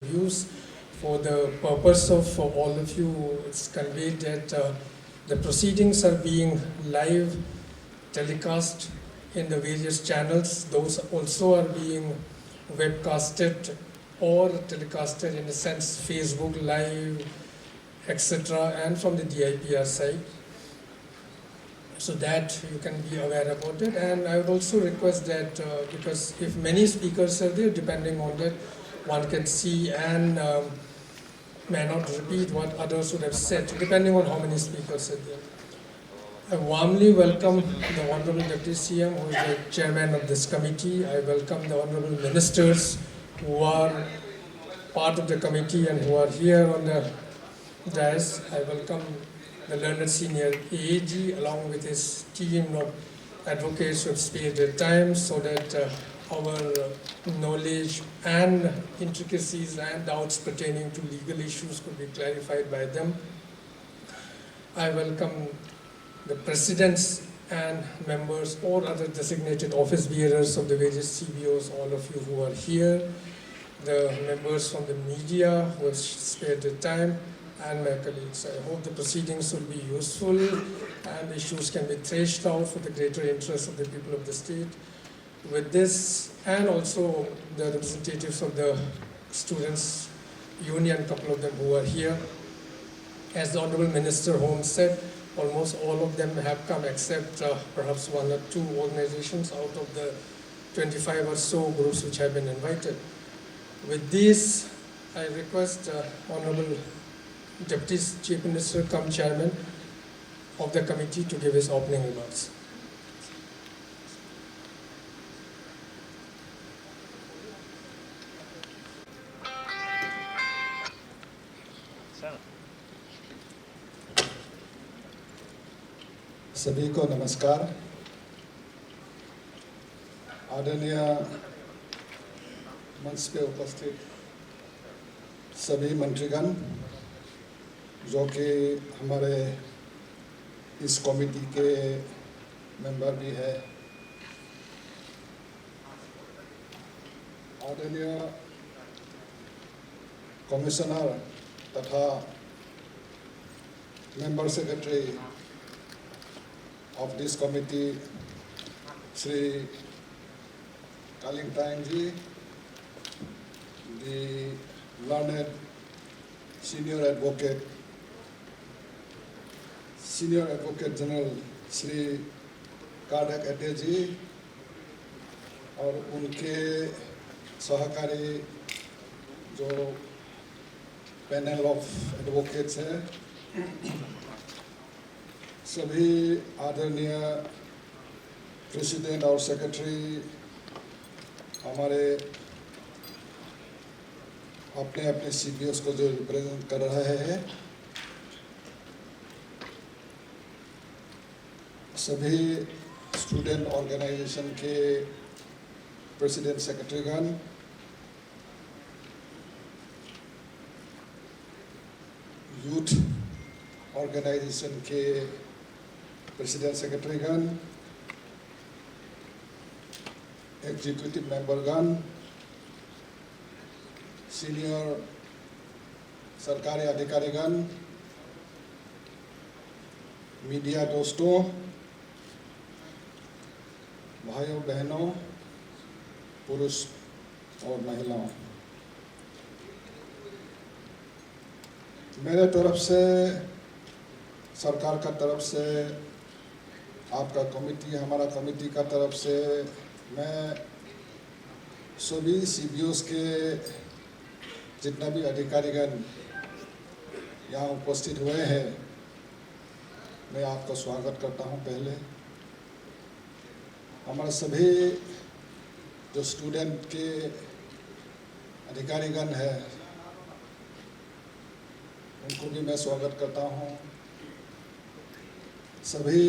views. For the purpose of for all of you, it's conveyed that the proceedings are being live telecast in the various channels. Those also are being webcasted or telecasted in a sense Facebook Live, etc., and from the DIPR side, so that you can be aware about it. And I would also request that because if many speakers are there, depending on that, one can see and may not repeat what others would have said, depending on how many speakers are there. I warmly welcome the Honorable Deputy CM, who is the chairman of this committee. I welcome the Honorable Ministers who are part of the committee and who are here on the dais. I welcome the learned senior AAG along with his team of advocates who have spared their time so that our knowledge and intricacies and doubts pertaining to legal issues could be clarified by them. I welcome the presidents and members or other designated office bearers of the various CBOs, all of you who are here, the members from the media who have spared their time, and my colleagues. I hope the proceedings will be useful and issues can be thrashed out for the greater interest of the people of the state. With this, and also the representatives of the students' union, a couple of them who are here, as the Honorable Minister Holmes said, almost all of them have come except perhaps one or two organizations out of the 25 or so groups which have been invited. With this, I request Honorable Deputy Chief Minister cum Chairman of the committee to give his opening remarks. सभी को नमस्कार। आदरणीय मंच पे उपस्थित सभी मंत्रीगण जो कि हमारे इस कमेटी के मेंबर भी है, आदरणीय कमिश्नर तथा member secretary of this committee, Shri Kalingtang ji, the learned senior advocate general Shri Kardak Ate ji, और उनके सहकारी जो पैनल ऑफ एडवोकेट्स हैं, सभी आदरणीय प्रेसिडेंट और सेक्रेटरी, हमारे अपने अपने CBOs को जो रिप्रेजेंट कर रहे हैं, सभी स्टूडेंट ऑर्गेनाइजेशन के प्रेसिडेंट सेक्रेटरीगण, यूथ ऑर्गेनाइजेशन के प्रेसिडेंट सेक्रेटरीगण, एग्जीक्यूटिव मेंबरगण, सीनियर सरकारी अधिकारीगण, मीडिया दोस्तों, भाइयों बहनों, पुरुष और महिलाओं, मेरे तरफ से, सरकार का तरफ से, आपका कमेटी, हमारा कमेटी का तरफ से मैं सभी CBOs के जितना भी अधिकारीगण यहाँ उपस्थित हुए हैं, मैं आपका स्वागत करता हूँ। पहले हमारे सभी जो स्टूडेंट के अधिकारीगण हैं, उनको भी मैं स्वागत करता हूँ। सभी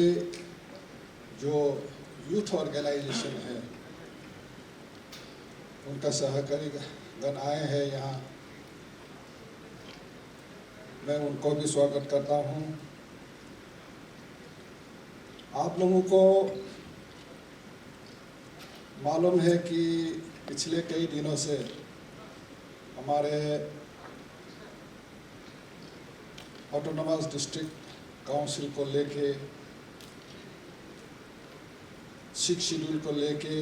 जो यूथ ऑर्गेनाइजेशन है, उनका सहकारी गण आए हैं यहाँ, मैं उनको भी स्वागत करता हूँ। आप लोगों को मालूम है कि पिछले कई दिनों से हमारे ऑटोनोमस डिस्ट्रिक्ट काउंसिल को लेके, सिक्स शेड्यूल को लेके,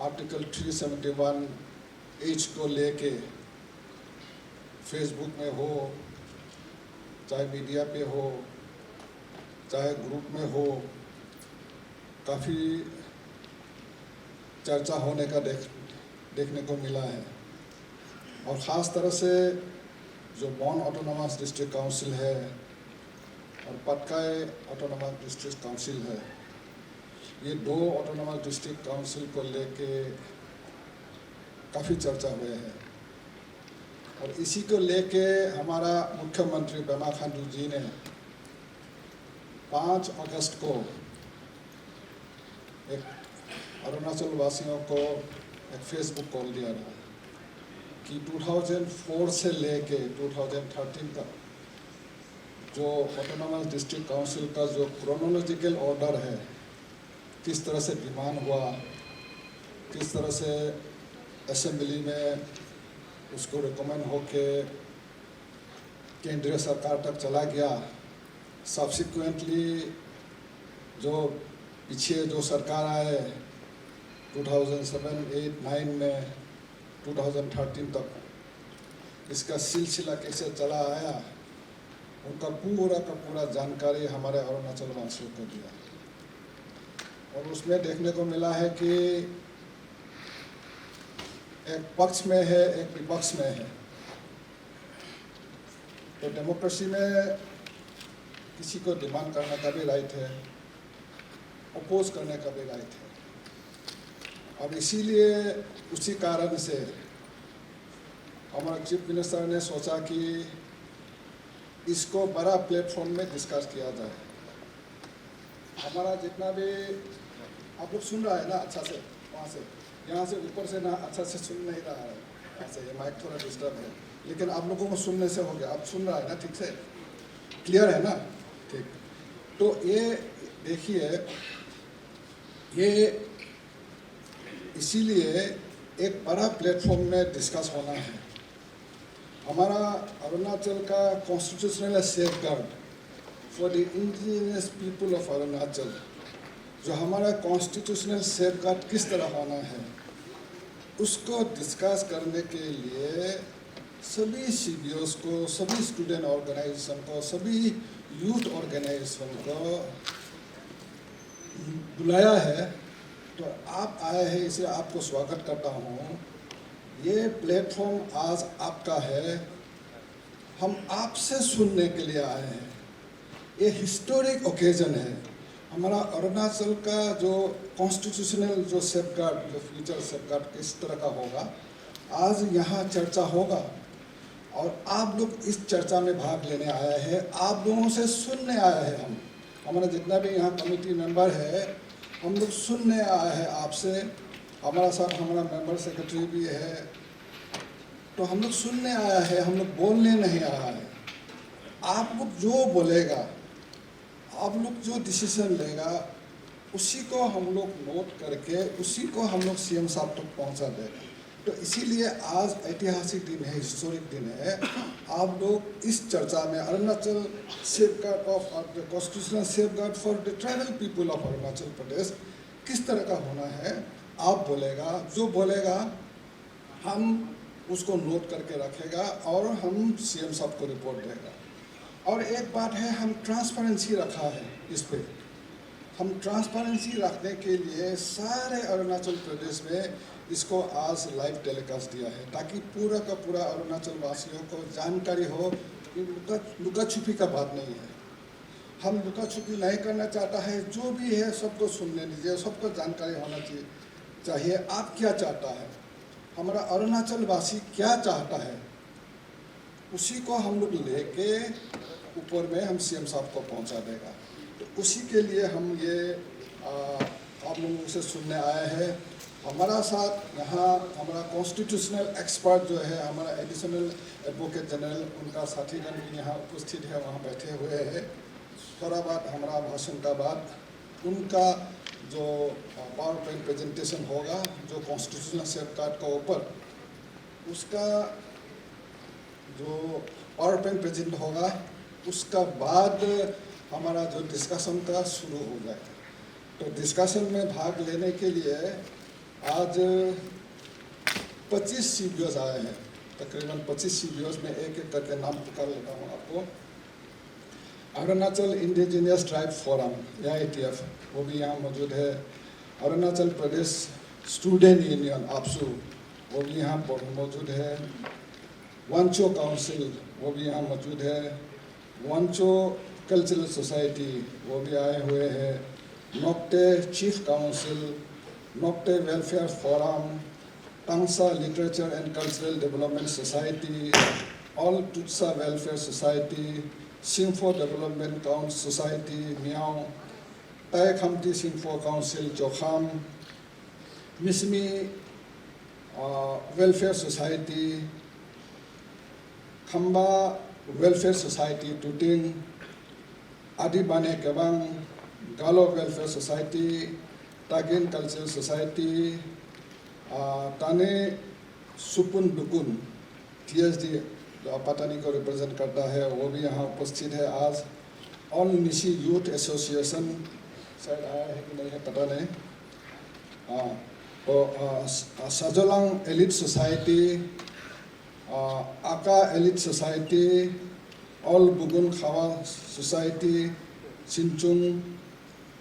आर्टिकल 371H को लेके फेसबुक में हो, चाहे मीडिया पे हो, चाहे ग्रुप में हो, काफ़ी चर्चा होने का देखने को मिला है। और ख़ास तरह से जो बॉन ऑटोनोमस डिस्ट्रिक्ट काउंसिल है और पटकाई ऑटोनोमस डिस्ट्रिक्ट काउंसिल है, ये दो ऑटोनोमस डिस्ट्रिक्ट काउंसिल को लेके काफ़ी चर्चा हुए हैं। और इसी को लेके हमारा मुख्यमंत्री पेमा खांडू जी ने 5 अगस्त को एक अरुणाचल वासियों को एक फेसबुक कॉल दिया था कि 2004 से लेके 2013 तक जो ऑटोनोमस डिस्ट्रिक्ट काउंसिल का जो क्रोनोलॉजिकल ऑर्डर है, किस तरह से डिमांड हुआ, किस तरह से असेंबली में उसको रिकमेंड होके केंद्रीय सरकार तक चला गया। सब्सिक्वेंटली जो पीछे जो सरकार आए 2007, 8, 9 में 2013 तक, इसका सिलसिला कैसे चला आया, उनका पूरा का पूरा जानकारी हमारे अरुणाचल वासियों को दिया। और उसमें देखने को मिला है कि एक पक्ष में है, एक विपक्ष में है। तो डेमोक्रेसी में किसी को डिमांड करने का भी राइट है, अपोज करने का भी राइट है। अब इसीलिए उसी कारण से हमारा चीफ मिनिस्टर ने सोचा कि इसको बड़ा प्लेटफॉर्म में डिस्कस किया जाए। हमारा जितना भी आप लोग सुन रहा है ना अच्छा से, वहाँ से, यहाँ से ऊपर से ना अच्छा से सुन नहीं रहा है, यहाँ से ये माइक थोड़ा डिस्टर्ब है, लेकिन आप लोगों को सुनने से हो गया। आप सुन रहा है ना ठीक से, क्लियर है ना? ठीक। तो ये देखिए, ये इसीलिए एक बड़ा प्लेटफॉर्म में डिस्कस होना है। हमारा अरुणाचल का constitutional safeguard for the indigenous people of Arunachal, जो हमारा कॉन्स्टिट्यूशनल सेफगार्ड किस तरह होना है, उसको डिस्कस करने के लिए सभी CBOs को, सभी स्टूडेंट ऑर्गेनाइजेशन को, सभी यूथ ऑर्गेनाइजेशन को बुलाया है। तो आप आए हैं, इसे आपको स्वागत करता हूँ। ये प्लेटफॉर्म आज आपका है, हम आपसे सुनने के लिए आए हैं। ये हिस्टोरिक ओकेजन है। हमारा अरुणाचल का जो कॉन्स्टिट्यूशनल जो सेफगार्ड, जो फ्यूचर सेफगार्ड किस तरह का होगा, आज यहाँ चर्चा होगा और आप लोग इस चर्चा में भाग लेने आए हैं। आप लोगों से सुनने आए हैं। हम हमारा जितना भी यहाँ कमेटी मेंबर है, हम लोग सुनने आए हैं आपसे। हमारा साथ हमारा मेंबर सेक्रेटरी भी है। तो हम लोग सुनने आया है, हम लोग बोलने नहीं आया है। आप लोग जो बोलेगा, आप लोग जो डिसीजन लेगा, उसी को हम लोग नोट करके उसी को हम लोग CM साहब तक पहुंचा देगा। तो इसीलिए आज ऐतिहासिक दिन है, हिस्टोरिक दिन है। आप लोग इस चर्चा में Arunachal safeguard of the constitutional safeguard for the tribal people of Arunachal Pradesh किस तरह का होना है, आप बोलेगा। जो बोलेगा हम उसको नोट करके रखेगा और हम CM साहब को रिपोर्ट देगा। और एक बात है, हम ट्रांसपेरेंसी रखा है इस पे। हम ट्रांसपेरेंसी रखने के लिए सारे अरुणाचल प्रदेश में इसको आज लाइव टेलीकास्ट दिया है, ताकि पूरा का पूरा अरुणाचल वासियों को जानकारी हो कि लुका छुपी का बात नहीं है। हम लुका छुपी नहीं करना चाहता है। जो भी है सबको सुनने दीजिए, सबको जानकारी होना चाहिए। आप क्या चाहता है, हमारा अरुणाचल वासी क्या चाहता है, उसी को हम लोग लेके ऊपर में हम CM साहब को पहुंचा देगा। तो उसी के लिए हम ये आप लोगों से सुनने आए हैं। हमारा साथ यहाँ हमारा कॉन्स्टिट्यूशनल एक्सपर्ट जो है, हमारा एडिशनल एडवोकेट जनरल, उनका साथीगण भी यहाँ उपस्थित है, वहाँ बैठे हुए हैं। थोड़ा बाद हमारा भाषण का बाद उनका जो पावर पॉइंट प्रेजेंटेशन होगा, जो कॉन्स्टिट्यूशनल सेफगार्ड के ऊपर उसका जो पावर पॉइंट प्रेजेंट होगा उसका बाद हमारा जो डिस्कशन का शुरू हो जाएगा। तो डिस्कशन में भाग लेने के लिए आज 25 CBOs आए हैं, तकरीबन 25 CBOs में एक एक करके नाम पुकार लेता हूँ आपको। Arunachal indigenous tribe forum AITF वो भी यहाँ मौजूद है। Arunachal Pradesh student union APSU वो भी यहाँ मौजूद है। वांचो काउंसिल वो भी यहाँ मौजूद है। वांचो कल्चरल सोसाइटी वो भी आए हुए हैं। Nocte chief council, Nocte welfare forum, Tangsa literature and cultural development society, all Tutsa welfare society, Singpho development council society Miao, Tai Khamti Singpho council जोखाम, Mishmi welfare society, Khamba welfare society Tuting, Adibane Kebang, Galo welfare society, Tagin cultural society, Tani Supun दुकुन TSD पतानी को रिप्रेजेंट करता है वो भी यहाँ उपस्थित है आज। ऑल निशी यूथ एसोसिएशन शायद आया है कि नहीं है पता नहीं। तो Sajolang elite society, Aka elite society, all Bugun Khawa society, Singchung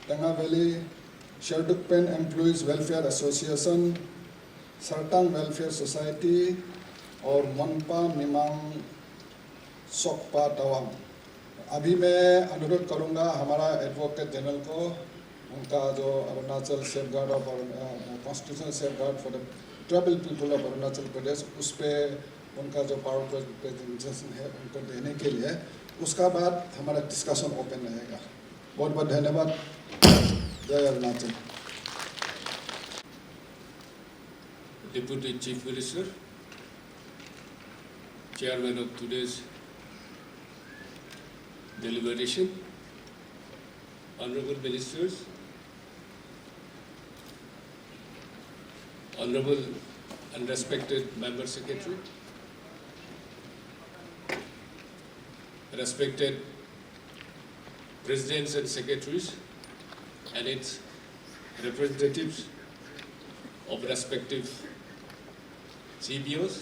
Tenga valley, Sherdukpen employees welfare association, Sartang welfare society और मनपा मिमांग सोकपा तवांग। अभी मैं अनुरोध करूंगा हमारा एडवोकेट जनरल को, उनका जो Arunachal safeguard of constitutional safeguard for the tribal people of Arunachal Pradesh, उस पर उनका जो पावर प्रेजेंटेशन है उनको देने के लिए, उसका बाद हमारा डिस्कशन ओपन रहेगा। बहुत बहुत धन्यवाद। जय Arunachal. Deputy Chief Minister, Chairman of today's deliberation, Honorable Ministers, Honorable and respected Member Secretary, respected Presidents and Secretaries and its representatives of respective CBOs,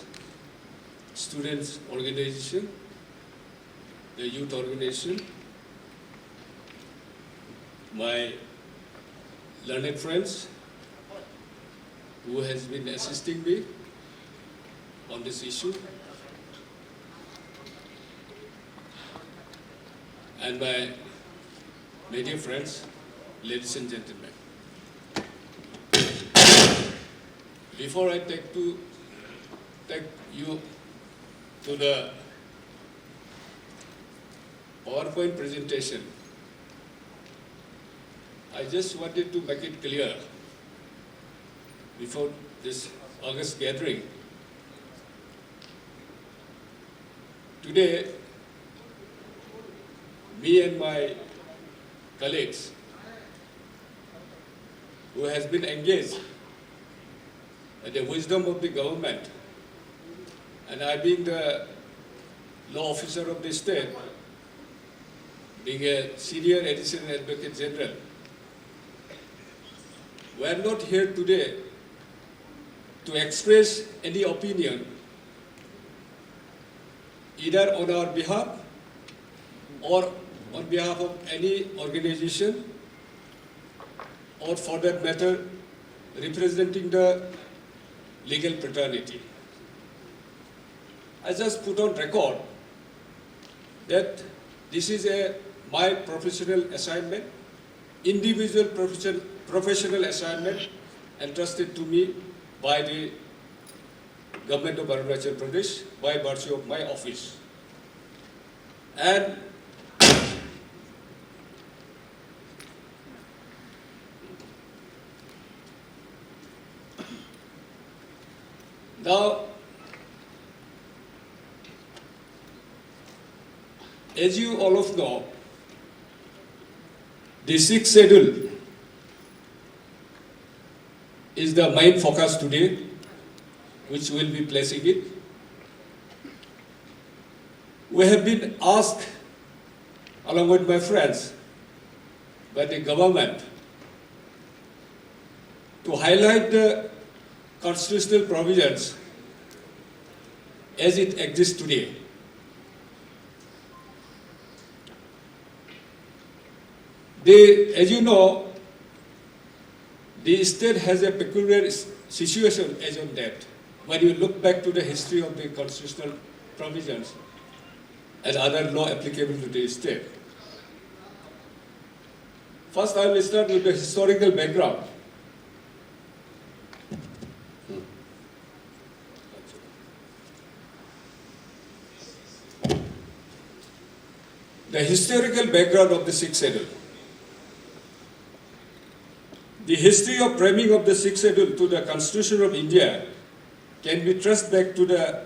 students organization, the youth organization, my learned friends who has been assisting me on this issue, and my dear friends, ladies and gentlemen. Before I take you to the PowerPoint presentation, I just wanted to make it clear before this August gathering. Today, me and my colleagues who has been engaged in the wisdom of the government, and I being the law officer of the state, being a senior additional advocate general, we are not here today to express any opinion either on our behalf or on behalf of any organization, or for that matter representing the legal fraternity. I just put on record that this is my professional assignment, individual professional assignment entrusted to me by the government of Arunachal Pradesh by virtue of my office. And now, as you all of know, the sixth schedule is the main focus today, which will be placing it. we have been asked, along with my friends, by the government to highlight the constitutional provisions as it exists today. As you know, the state has a peculiar situation as on that. When you look back to the history of the constitutional provisions and other law applicable to the state. First, I will start with the historical background. The historical background of the Sixth Schedule. The history of framing of the Sixth Schedule to the Constitution of India can be traced back to the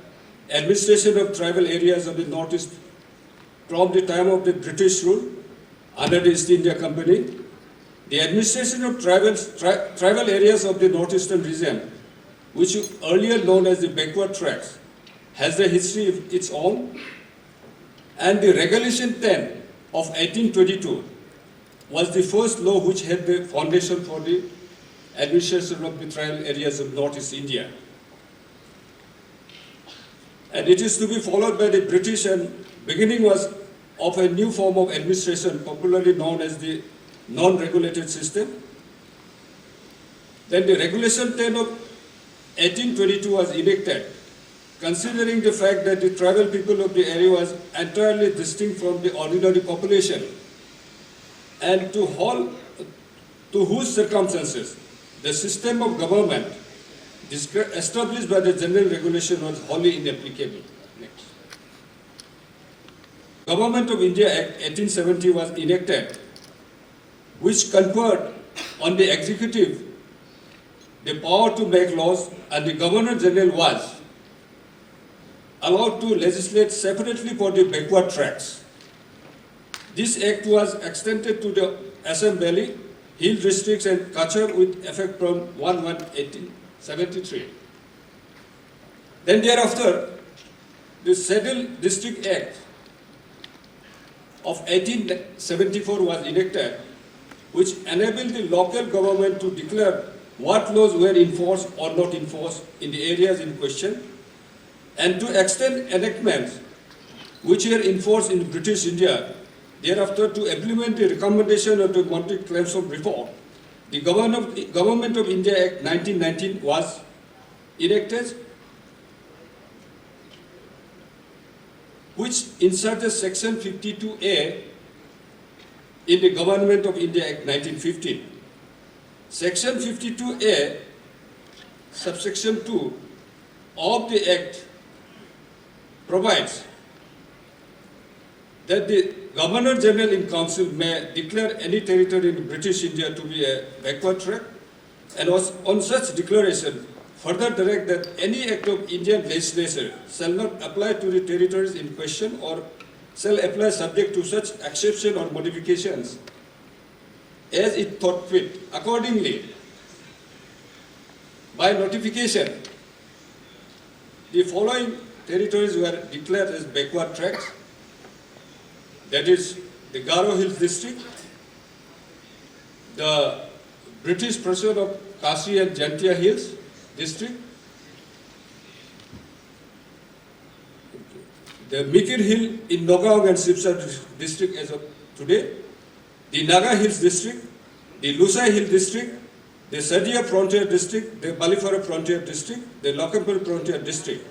administration of tribal areas of the Northeast from the time of the British rule under the East India Company. The administration of tribal areas of the Northeastern region, which were earlier known as the backward tracts, has a history of its own. And the Regulation 10 of 1822 was the first law which had the foundation for the administration of the tribal areas of Northeast India. And it is to be followed by the British, and beginning was of a new form of administration popularly known as the non-regulated system. Then the Regulation 10 of 1822 was enacted, considering the fact that the tribal people of the area was entirely distinct from the ordinary population, and to whose circumstances the system of government established by the General Regulation was wholly inapplicable. Next. Government of India Act 1870 was enacted, which conferred on the executive the power to make laws, and the Governor General was allowed to legislate separately for the backward tracts. This act was extended to the Assam Valley, Hill districts and Kachar with effect from 1/1/1873. Then thereafter, the Saddle District Act of 1874 was enacted, which enabled the local government to declare what laws were enforced or not enforced in the areas in question, and to extend enactments which were enforced in British India. Thereafter, to implement the recommendation of the Monty Claims of Reform, the Government of India Act 1919 was enacted, which inserted Section 52A in the Government of India Act 1915. Section 52A, subsection 2 of the Act provides that the Governor General in Council may declare any territory in British India to be a backward tract, and on such declaration further direct that any act of Indian legislature shall not apply to the territories in question or shall apply subject to such exception or modifications as it thought fit. Accordingly, by notification, the following territories were declared as backward tracts. That is the Garo Hills district, the British portion of Kasi and Jantia Hills district, the Mikir Hill in Nagaon and Sipsar district as of today, the Naga Hills district, the Lusai Hill district, the Sadia Frontier district, the Balifara Frontier district, the Lakampur Frontier district.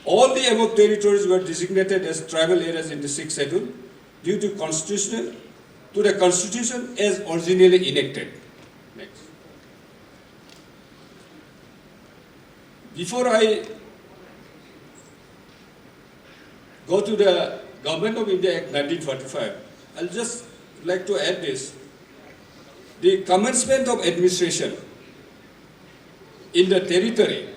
All the above territories were designated as tribal areas in the Sixth Schedule due to the Constitution as originally enacted. Next. Before I go to the Government of India Act 1945, I'll just like to add this. The commencement of administration in the territory,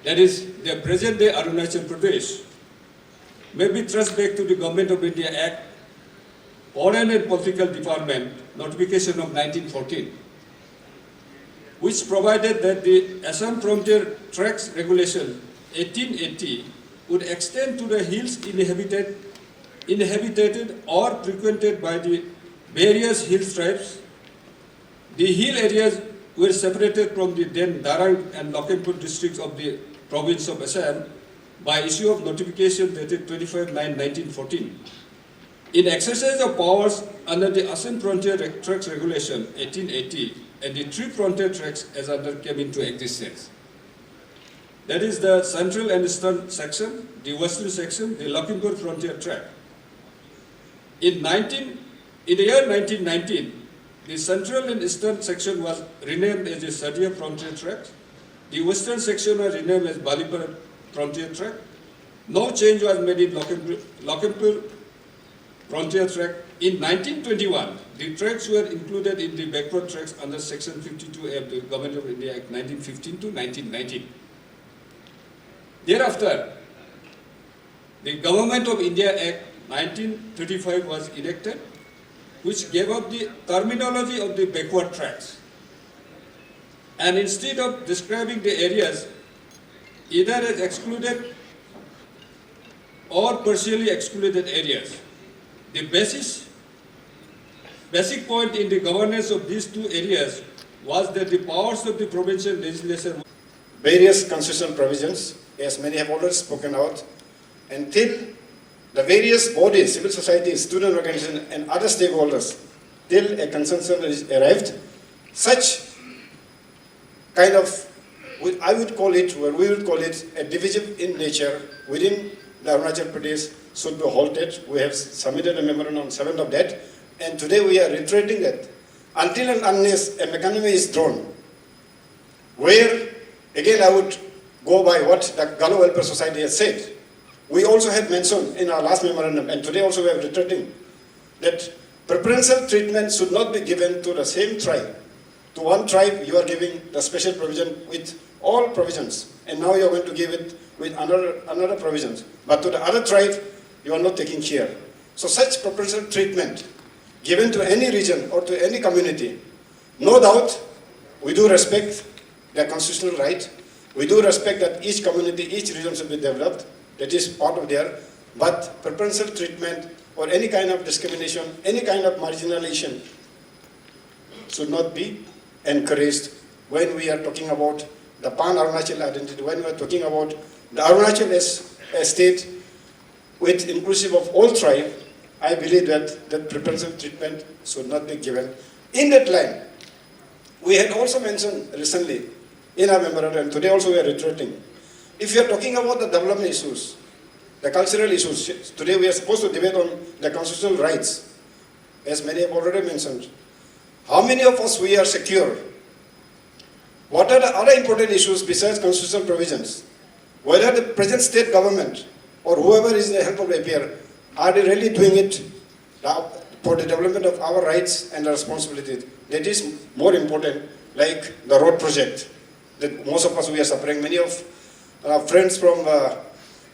that is the present day Arunachal Pradesh, may be traced back to the Government of India Act, Foreign and Political Department, notification of 1914, which provided that the Assam Frontier Tracts Regulation 1880 would extend to the hills inhabited or frequented by the various hill tribes. The hill areas were separated from the then Darang and Lakhimpur districts of the province of Assam by issue of notification dated 25/9/1914. In exercise of powers under the Assam Frontier Tracts Regulation 1880 and the three frontier tracts as under came into existence. That is the central and eastern section, the western section, the Lakhimpur Frontier Tract. In the year 1919, the central and eastern section was renamed as the Sadia Frontier Tract. The western section was renamed as Balipur Frontier Tract. No change was made in Lakhimpur Frontier Tract. In 1921, the tracts were included in the backward tracts under Section 52A of the Government of India Act 1915 to 1919. Thereafter, the Government of India Act 1935 was enacted, which gave up the terminology of the backward tracts. And instead of describing the areas either as excluded or partially excluded areas, the basic point in the governance of these two areas was that the powers of the provincial legislature. Various constitutional provisions, as many have already spoken out, until the various bodies, civil society, student organizations and other stakeholders, till a consensus is arrived, such kind of, I would call it, or we would call it, a division in nature within the Arunachal Pradesh should be halted. We have submitted a memorandum on 7th of that, and today we are reiterating that until and unless a mechanism is drawn, where, again I would go by what the Galo Welfare Society has said. We also had mentioned in our last memorandum, and today also we are reiterating, that preferential treatment should not be given to the same tribe. To one tribe you are giving the special provision with all provisions, and now you are going to give it with another provisions. But to the other tribe, you are not taking care. So such preferential treatment given to any region or to any community, no doubt we do respect their constitutional right. We do respect that each community, each region should be developed. That is part of their, but preferential treatment or any kind of discrimination, any kind of marginalization should not be encouraged when we are talking about the Pan-Arunachal identity, when we are talking about the Arunachal as a state with inclusive of all tribes. I believe that preferential treatment should not be given. In that line, we had also mentioned recently in our memorandum, today also we are reiterating, if you are talking about the development issues, the cultural issues, today we are supposed to debate on the constitutional rights, as many have already mentioned. How many of us we are secure? What are the other important issues besides constitutional provisions? Whether the present state government or whoever is the help of APR, are they really doing it for the development of our rights and responsibilities? That is more important, like the road project that most of us we are suffering. Many of our friends from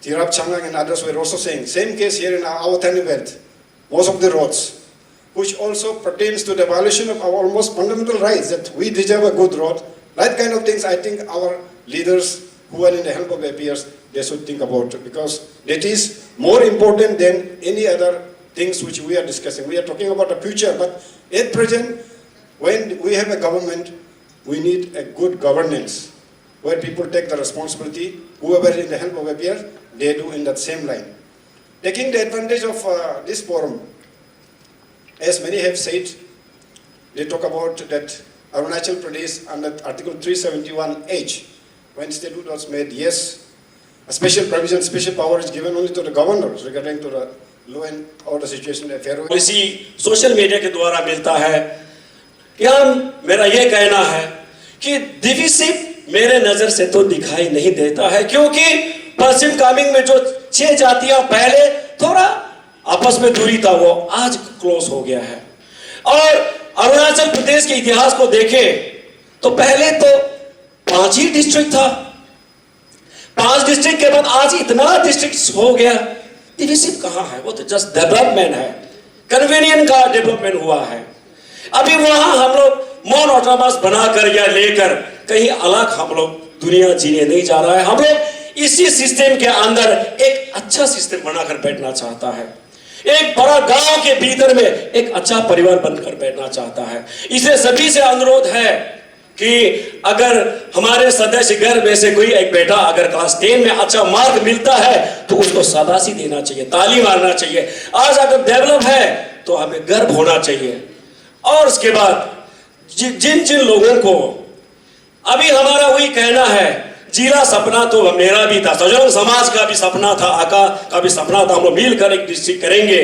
Tirap, Changang and others were also saying, same case here in our Thani belt, most of the roads, which also pertains to the violation of our almost fundamental rights, that we deserve a good road. That kind of things I think our leaders who are in the help of APRs, they should think about, because that is more important than any other things which we are discussing. We are talking about the future, but at present, when we have a government, we need a good governance, where people take the responsibility, whoever is in the help of APR, they do in that same line. Taking the advantage of this forum, as many have said, they talk about that Arunachal Pradesh under Article 371H, when statute was made, yes, a special provision, special power is given only to the governors regarding to the law and order situation affair. Policy social media के द्वारा मिलता है। यहाँ मेरा ये कहना है कि डिविसिव मेरे नजर से तो दिखाई नहीं देता है, क्योंकि पश्चिम कामेंग में जो 6 जातियां पहले थोड़ा आपस में दूरी था, वो आज क्लोज हो गया है। और अरुणाचल प्रदेश के इतिहास को देखें तो पहले तो 5 ही डिस्ट्रिक्ट था, 5 डिस्ट्रिक्ट के बाद आज इतना डिस्ट्रिक्ट हो गया। डिविसिव कहां है? वो तो जस्ट डेवलपमेंट है, कन्वीनियंट का डेवलपमेंट हुआ है। अभी वहां हम लोग मोन ऑटोनॉमस बनाकर या लेकर कहीं अलग हम लोग दुनिया जीने नहीं जा रहा है। हम लोग इसी सिस्टम के अंदर एक अच्छा सिस्टम बनाकर बैठना चाहता है, एक बड़ा गांव के भीतर में एक अच्छा परिवार बनकर बैठना चाहता है। इसलिए सभी से अनुरोध है कि अगर हमारे सदस्य घर में से कोई एक बेटा अगर क्लास 10 में अच्छा मार्क मिलता है तो उसको शाबाशी देना चाहिए, ताली मारना चाहिए। आज अगर डेवलप है तो हमें गर्व होना चाहिए। और उसके बाद जिन जिन लोगों को अभी हमारा वही कहना है, जिला सपना तो मेरा भी था, सजग समाज का भी सपना था, आका का भी सपना था, हम लोग मिलकर एक डिस्ट्रिक्ट करेंगे।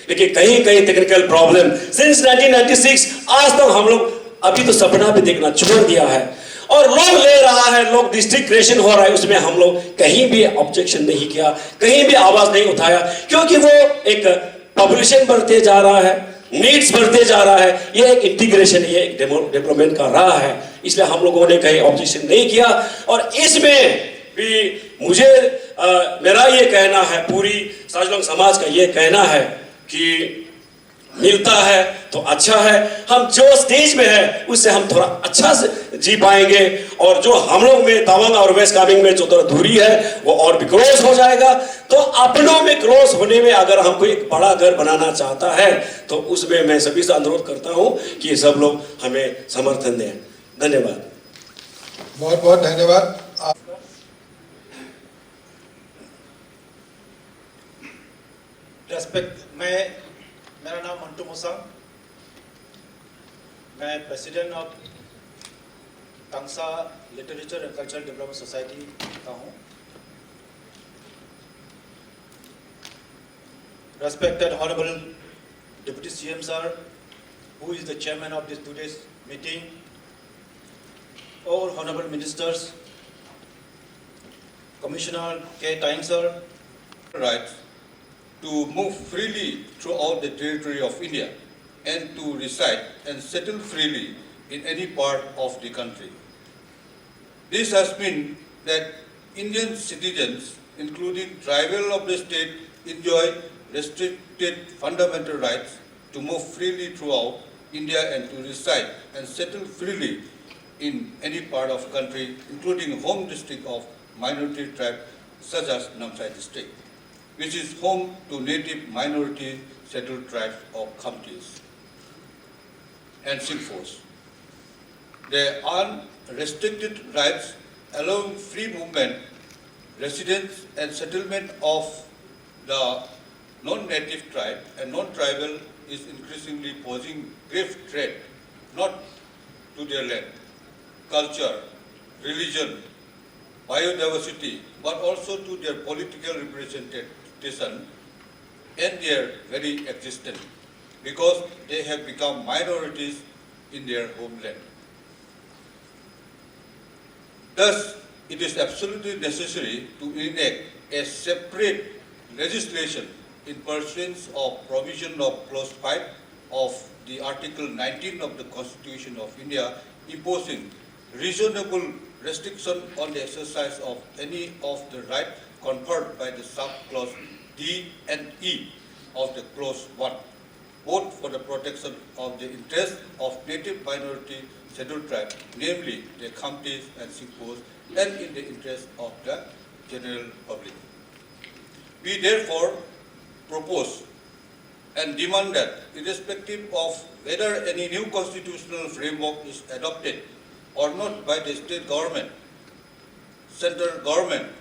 लेकिन कहीं कहीं टेक्निकल प्रॉब्लम सिंस 1996 आज तक हम लोग अभी तो सपना भी देखना छोड़ दिया है। और लोग ले रहा है, लोग डिस्ट्रिक्ट क्रिएशन हो रहा है, उसमें हम लोग कहीं भी ऑब्जेक्शन नहीं किया, कहीं भी आवाज नहीं उठाया, क्योंकि वो एक पॉपुलेशन बढ़ते जा रहा है, नीड्स बढ़ते जा रहा है, ये एक इंटीग्रेशन, ये एक डेवलपमेंट का राह है। इसलिए हम लोगों ने कहीं ऑब्जेक्शन नहीं किया। और इसमें भी मुझे मेरा ये कहना है, पूरी साजलोंग समाज का ये कहना है कि मिलता है तो अच्छा है, हम जो स्टेज में है उससे हम थोड़ा अच्छा से जी पाएंगे, और जो हम लोग में तवांग और वेस्ट कामेंग में जो थोड़ा दूरी है वो और भी क्रॉस हो जाएगा। तो अपनों में क्रॉस होने में अगर हमको एक बड़ा घर बनाना चाहता है तो उसमें मैं सभी से अनुरोध करता हूं कि सब लोग हमें समर्थन दें। धन्यवाद। बहुत बहुत धन्यवाद। मेरा नाम मंटू मुसांग, मैं president of Tangsa literature and cultural development society का हूँ। Respected Honorable Deputy CM Sir, who is the chairman of this today's meeting, all Honorable Ministers, Commissioner K. Taing Sir, rights to move freely throughout the territory of India and to reside and settle freely in any part of the country. This has meant that Indian citizens, including tribal of the state, enjoy restricted fundamental rights to move freely throughout India and to reside and settle freely in any part of country, including home district of minority tribe such as Namsai district, which is home to native minority settled tribes of Khamtis and Singphos. The unrestricted rights allowing free movement, residence and settlement of the non-native tribe and non-tribal is increasingly posing grave threat not to their land, culture, religion, biodiversity, but also to their political representation and their very existence, because they have become minorities in their homeland. Thus, it is absolutely necessary to enact a separate legislation in pursuance of provision of Clause 5 of the Article 19 of the Constitution of India, imposing reasonable restriction on the exercise of any of the right conferred by the sub-clause D and E of the Clause 1, both for the protection of the interests of native minority scheduled tribes, namely the Khamtis and Singphos, and in the interest of the general public. We therefore propose and demand that, irrespective of whether any new constitutional framework is adopted or not by the state government, central government,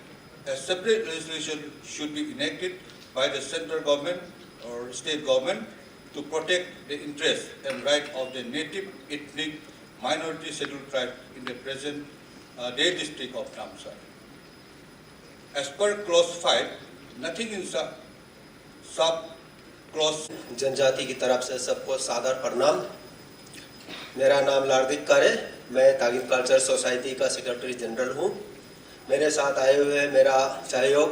a separate legislation should be enacted by the central government or state government to protect the interests and rights of the native ethnic minority scheduled tribe in the present day district of Namsai. As per Clause 5, nothing in sub-clause जनजाति की तरफ से सबको सादर प्रणाम। मेरा नाम लार्दिक करे, मैं तागिब कल्चर सोसाइटी का सेक्रेटरी जनरल हूँ। मेरे साथ आए हुए मेरा सहयोग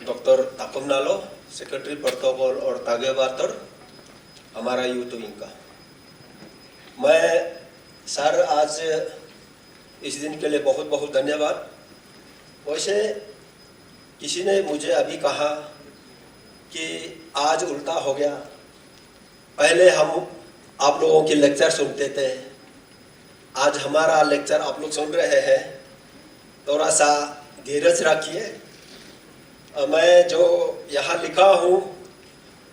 डॉक्टर ताकुम नालो, सेक्रेटरी प्रोटोकॉल और तागे बातर, हमारा यूथ विंग का। मैं सर आज इस दिन के लिए बहुत बहुत धन्यवाद। वैसे किसी ने मुझे अभी कहा कि आज उल्टा हो गया, पहले हम आप लोगों की लेक्चर सुनते थे, आज हमारा लेक्चर आप लोग सुन रहे हैं, थोड़ा सा धीरज रखिए। मैं जो यहाँ लिखा हूँ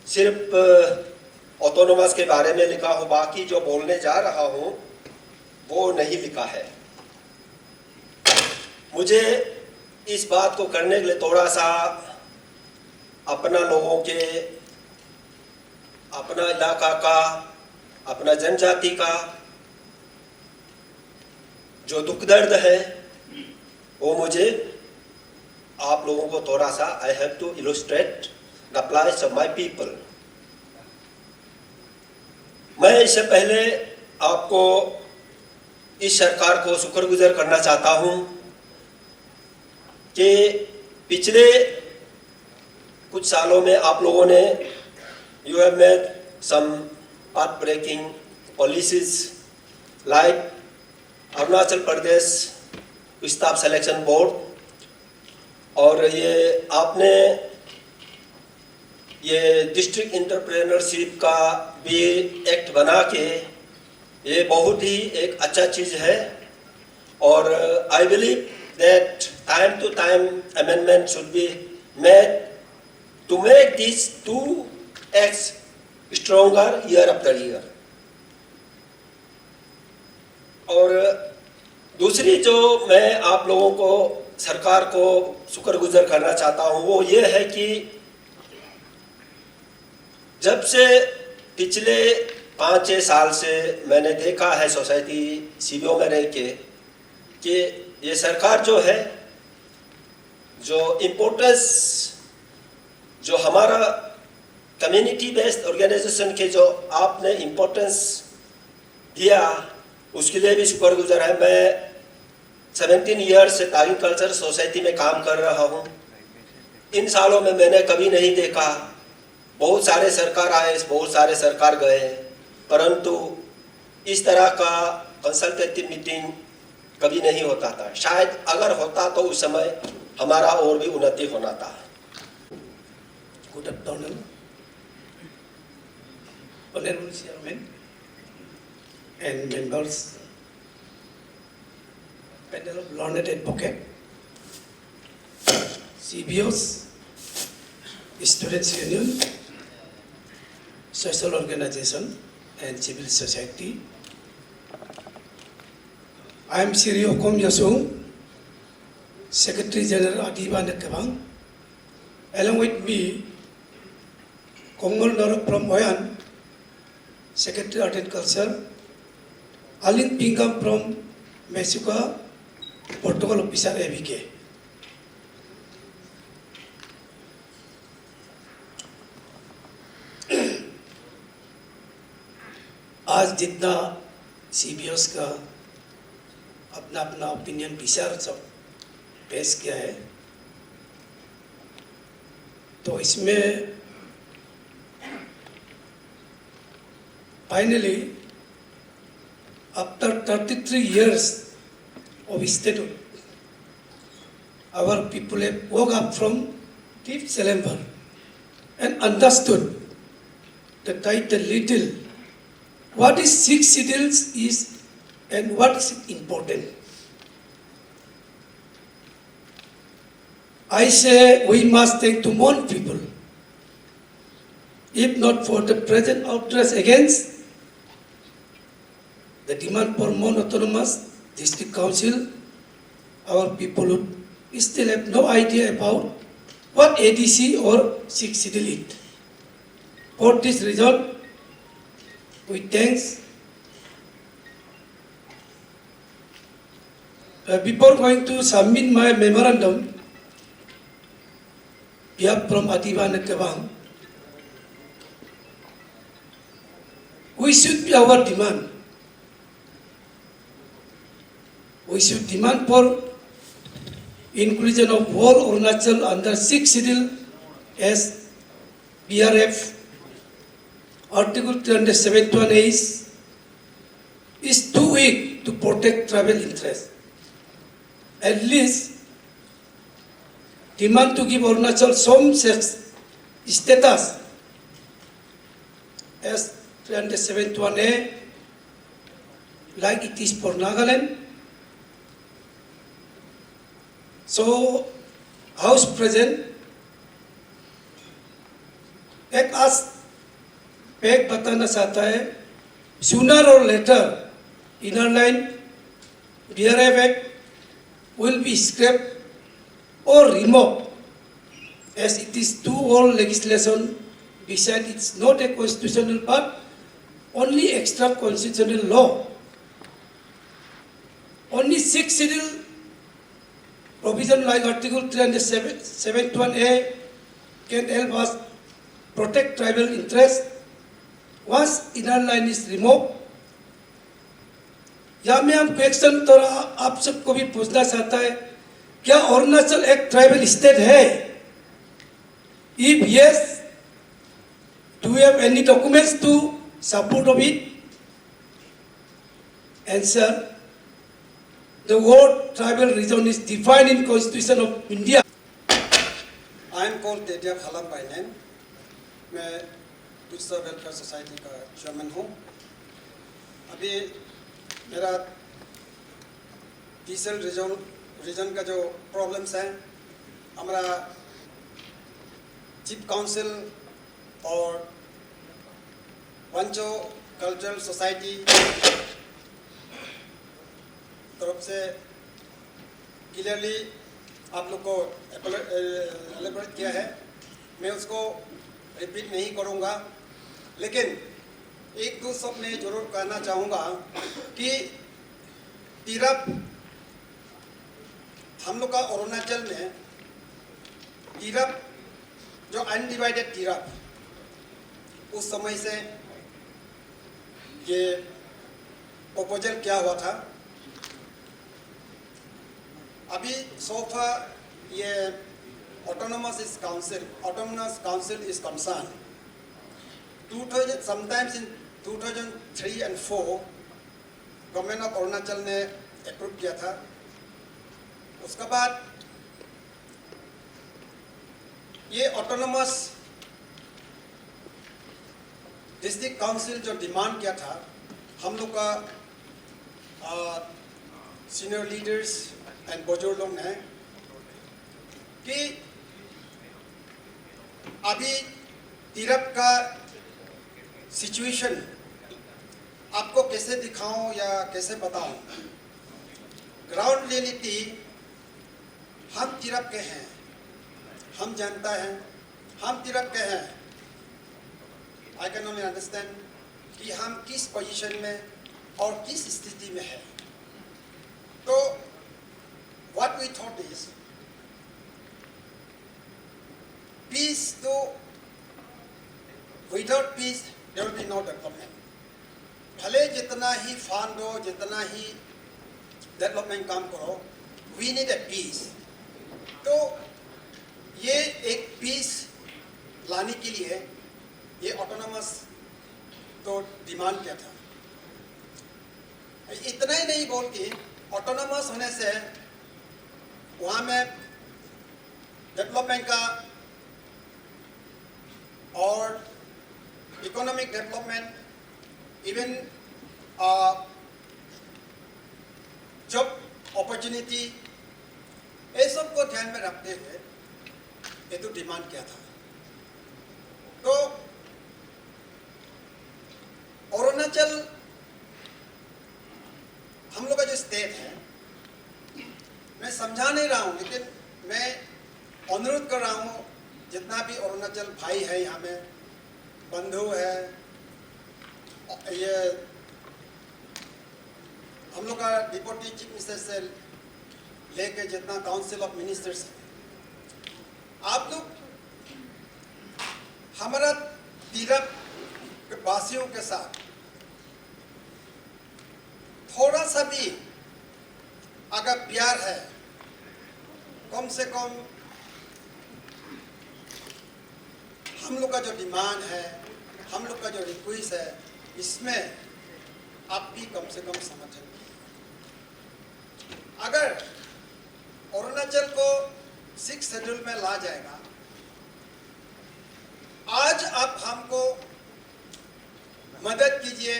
सिर्फ ऑटोनोमस के बारे में लिखा हूँ, बाकी जो बोलने जा रहा हूँ वो नहीं लिखा है। मुझे इस बात को करने के लिए थोड़ा सा अपना लोगों के, अपना इलाका का, अपना जनजाति का जो दुख दर्द है वो मुझे आप लोगों को थोड़ा सा I have to illustrate the plight of my people. मैं इससे पहले आपको इस सरकार को शुक्रगुजार करना चाहता हूं कि पिछले कुछ सालों में आप लोगों ने you have made some path breaking policies like Arunachal Pradesh staff selection board, और ये आपने ये डिस्ट्रिक्ट एंटरप्रेन्योरशिप का भी एक्ट बना के, ये बहुत ही एक अच्छा चीज़ है। और I believe that time to time amendment should be made to make this 2x stronger year after year. और दूसरी जो मैं आप लोगों को, सरकार को शुक्रगुजार करना चाहता हूँ वो ये है कि जब से पिछले 5-6 साल से मैंने देखा है सोसाइटी सीबीओ में रह के कि ये सरकार जो है, जो इम्पोर्टेंस जो हमारा कम्युनिटी बेस्ड ऑर्गेनाइजेशन के जो आपने इम्पोर्टेंस दिया उसके लिए भी शुक्रगुजार है। मैं 17 ईयर्स से तागिन कल्चर सोसाइटी में काम कर रहा हूँ। इन सालों में मैंने कभी नहीं देखा, बहुत सारे सरकार आए, बहुत सारे सरकार गए, परंतु इस तरह का कंसल्टेटिव मीटिंग कभी नहीं होता था। शायद अगर होता तो उस समय हमारा और भी उन्नति होना था। Good afternoon, Honorable Chairman and members, panel of learned advocate, CBOs, Students Union, social organization and civil society. I am Sri Okom Yasung, Secretary General Adiba Nekabang. Along with me, Kongol Norok from Oyan, Secretary Art and Culture, Alin Pingam from Mexico, Protocol Officer ABK. आज जितना CBOs का अपना अपना opinion विचार सब पेश किया है, तो इसमें finally after 33 years of statehood, our people have woke up from deep slumber and understood the title little. What is 6 schedules is and what is important. I say we must take to mourn people. If not for the present outrage against the demand for non-autonomous district council, our people would still have no idea about what ADC or 6 schedule is. For this reason, we thanks. Before going to submit my memorandum, we have from Adiba Nekabang, we should be our demand. We should demand for inclusion of whole Arunachal under 6 schedule as BRF. Article 371 is too weak to protect tribal interests. At least demand to give Arunachal some status as 371A like it is for Nagaland. So, House President, एक आज pack बताना चाहता है, sooner or later, inner line, rear effect will be scrapped or removed, as it is too old legislation. Besides, it's not a constitutional but only extra constitutional law. Only 6 schedule provision like Article 371A can help us protect tribal interests. Once inner line is removed, यहाँ में हम question तो आप सबको भी पूछना चाहता है, क्या अरुणाचल एक ट्राइबल स्टेट है? If yes, do you have any documents to support of it? Answer: the word tribal region is defined in Constitution of India. I am called Dedia Phalam by name. मैं Tutsar Welfare Society का chairman हूँ. अभी मेरा तीसरे reason का जो problems हैं, हमारा चीफ काउंसिल और पंचो कल्चरल सोसाइटी तरफ से क्लियरली आप लोग को एलेबोरेट किया है. मैं उसको रिपीट नहीं करूँगा, लेकिन एक दो शब्द में जरूर कहना चाहूँगा कि तिरप हम लोग का अरुणाचल में तिरप जो अनडिवाइडेड तिरप उस समय से ये प्रपोजल किया हुआ था. अभी सोफा ये autonomous council is concerned. Sometimes in 2003 and 4, government of Arunachal ने अप्रूव किया था. उसके बाद ये ऑटोनोमस डिस्ट्रिक्ट काउंसिल जो डिमांड किया था, हम लोग का सीनियर लीडर्स एंड बुजुर्ग लोग ने, कि अभी तिरप का सिचुएशन आपको कैसे दिखाऊं या कैसे बताऊं. ग्राउंड रियलिटी हम तिरप के हैं, हम जानता हैं हम तिरप के हैं. आई कैन ओनली अंडरस्टैंड कि हम किस पोजीशन में और किस स्थिति में है. तो what we thought is peace, though without peace there will be no development. भले जितना ही फंड हो, जितना ही डेवलपमेंट काम करो, we need a peace. तो ये एक पीस लाने के लिए ये ऑटोनोमस तो डिमांड किया था. इतना ही नहीं बोल के ऑटोनोमस होने से वहाँ में डेवलपमेंट का और economic development, even job opportunity, ये सब को ध्यान में रखते हुए ये तो डिमांड किया था. तो अरुणाचल हम लोग का जो स्टेट है, मैं समझा नहीं रहा हूँ, लेकिन मैं अनुरोध कर रहा हूँ, जितना भी अरुणाचल भाई है, यहाँ में बंधु है, ये हम लोग का डिप्टी चीफ मिनिस्टर से लेके जितना काउंसिल ऑफ मिनिस्टर्स है, आप लोग हमारा तिरप वासियों के साथ थोड़ा सा भी अगर प्यार है, कम से कम हम लोग का जो डिमांड है, हम लोग का जो रिक्वेस्ट है, इसमें आप भी कम से कम समर्थन कीजिए. अगर अरुणाचल को 6 शेड्यूल में ला जाएगा, आज आप हमको मदद कीजिए.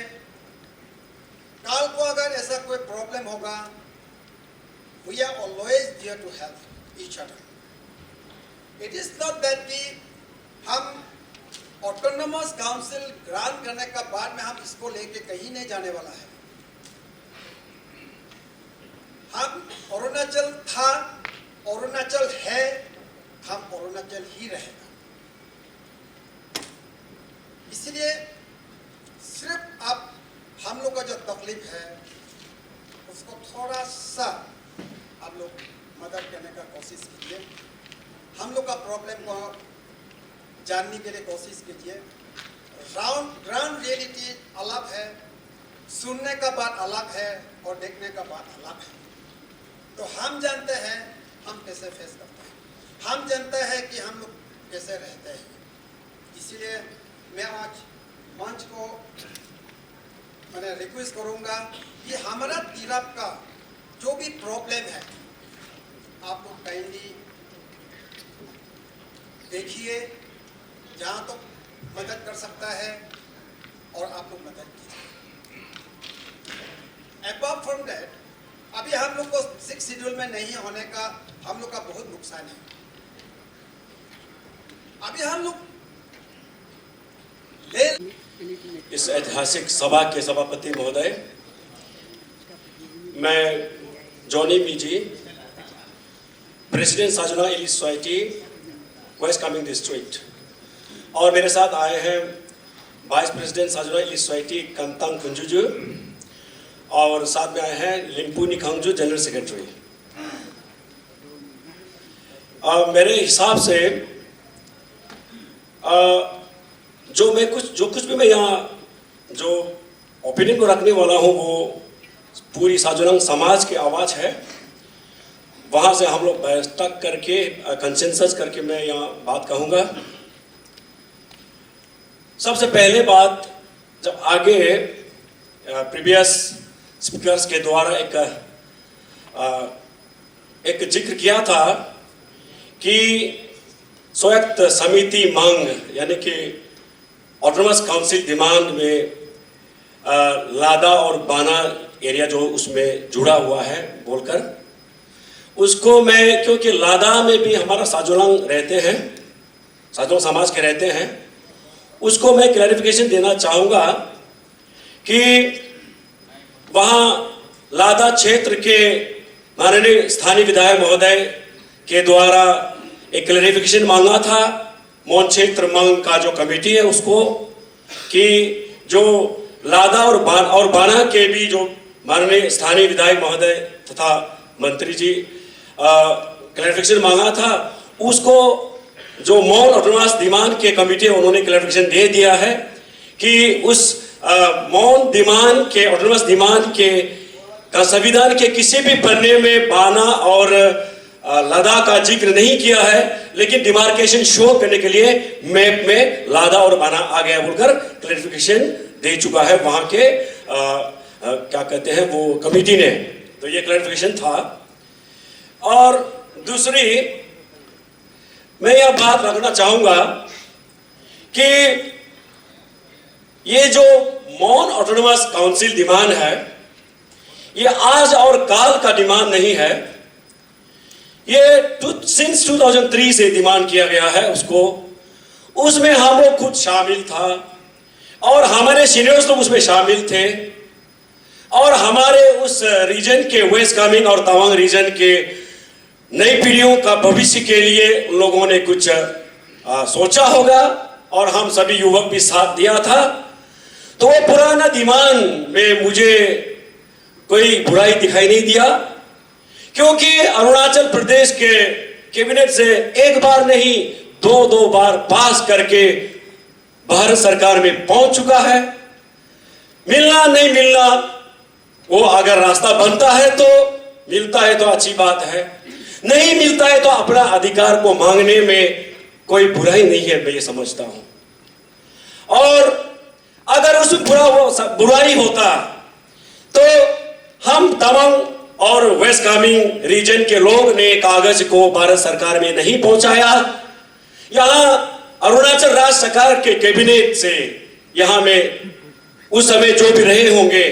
कल को अगर ऐसा कोई प्रॉब्लम होगा, we are always there to help. each other. It is not that कि हम ऑटोनोमस काउंसिल ग्रांट करने का बाद में हम इसको लेके कहीं नहीं जाने वाला है. हम अरुणाचल था, अरुणाचल है, हम अरुणाचल ही रहेगा. इसलिए सिर्फ अब हम लोग का जो तकलीफ है उसको थोड़ा सा आप लोग मदद करने का कोशिश कीजिए. हम लोग का प्रॉब्लम को जानने के लिए कोशिश कीजिए. ग्राउंड रियलिटी अलग है, सुनने का बात अलग है और देखने का बात अलग है. तो हम जानते हैं हम कैसे फेस करते हैं, हम जानते हैं कि हम लोग कैसे रहते हैं. इसीलिए मैं आज मंच को मैंने रिक्वेस्ट करूंगा कि हमारा तिरप का जो भी प्रॉब्लम है आप लोग काइंडली देखिए, जहाँ तो मदद कर सकता है और आप लोग मदद कीजिए. अपार्ट फ्रॉम दैट, अभी हम लोग को 6 शेड्यूल में नहीं होने का हम लोग का बहुत नुकसान है. अभी हम लोग इस ऐतिहासिक सभा के सभापति महोदय, मैं Johnny Meji, president Sajuna elite society west Kameng district, और मेरे साथ आए हैं vice president Sajuna elite society Kantang Khunjuju, और साथ में आए हैं लिम्पू निखांगजू जनरल सेक्रेटरी. मेरे हिसाब से जो कुछ भी मैं यहाँ जो ओपिनियन को रखने वाला हूँ वो पूरी साजुरंग समाज की आवाज़ है. वहाँ से हम लोग बैठक करके कंसेंसस करके मैं यहाँ बात कहूँगा. सबसे पहले बात, जब आगे प्रीवियस स्पीकर्स के द्वारा एक जिक्र किया था कि स्वायत्त समिति मांग यानी कि ऑटोनमस काउंसिल डिमांड में लादा और बाना एरिया जो उसमें जुड़ा हुआ है बोलकर, उसको मैं, क्योंकि लादा में भी हमारा साजुरंग रहते हैं, साजुरंग समाज के रहते हैं, उसको मैं क्लैरिफिकेशन देना चाहूँगा कि वहाँ लादा क्षेत्र के माननीय स्थानीय विधायक महोदय के द्वारा एक क्लैरिफिकेशन मांगा था मौन क्षेत्र मंग का जो कमेटी है उसको, कि जो लादा और बाना के भी जो माननीय स्थानीय विधायक महोदय तथा मंत्री जी क्लैरिफिकेशन मांगा था, उसको जो मौन ऑटोनमस डिमांड के कमेटी उन्होंने क्लैरिफिकेशन दे दिया है कि उस मौन डिमांड के ऑटोनमस डिमांड के का संविधान के किसी भी पन्ने में बाना और लादा का जिक्र नहीं किया है, लेकिन डिमार्केशन शो करने के लिए मैप में लादा और बाना आ गया बोलकर क्लैरिफिकेशन दे चुका है वहाँ के क्या कहते हैं वो कमेटी ने. तो ये क्लैरिफिकेशन था. और दूसरी मैं यह बात रखना चाहूँगा कि ये जो मौन ऑटोनमस काउंसिल डिमांड है, ये आज और काल का डिमांड नहीं है. ये सिंस 2003 से डिमांड किया गया है उसको. उसमें हम लोग खुद शामिल था और हमारे सीनियर्स लोग उसमें शामिल थे, और हमारे उस रीजन के वेस्ट कामेंग और तवांग रीजन के नई पीढ़ियों का भविष्य के लिए उन लोगों ने कुछ सोचा होगा और हम सभी युवक भी साथ दिया था. तो वो पुराना डिमांड में मुझे कोई बुराई दिखाई नहीं दिया, क्योंकि अरुणाचल प्रदेश के कैबिनेट से एक बार नहीं दो बार पास करके भारत सरकार में पहुंच चुका है. मिलना नहीं मिलना, वो अगर रास्ता बनता है तो मिलता है तो अच्छी बात है, नहीं मिलता है तो अपना अधिकार को मांगने में कोई बुराई नहीं है, मैं ये समझता हूं. और अगर उसमें बुराई होता तो हम तवांग और वेस्ट कामेंग रीजन के लोग ने कागज को भारत सरकार में नहीं पहुंचाया. यहां अरुणाचल राज्य सरकार के कैबिनेट से यहां में उस समय जो भी रहे होंगे,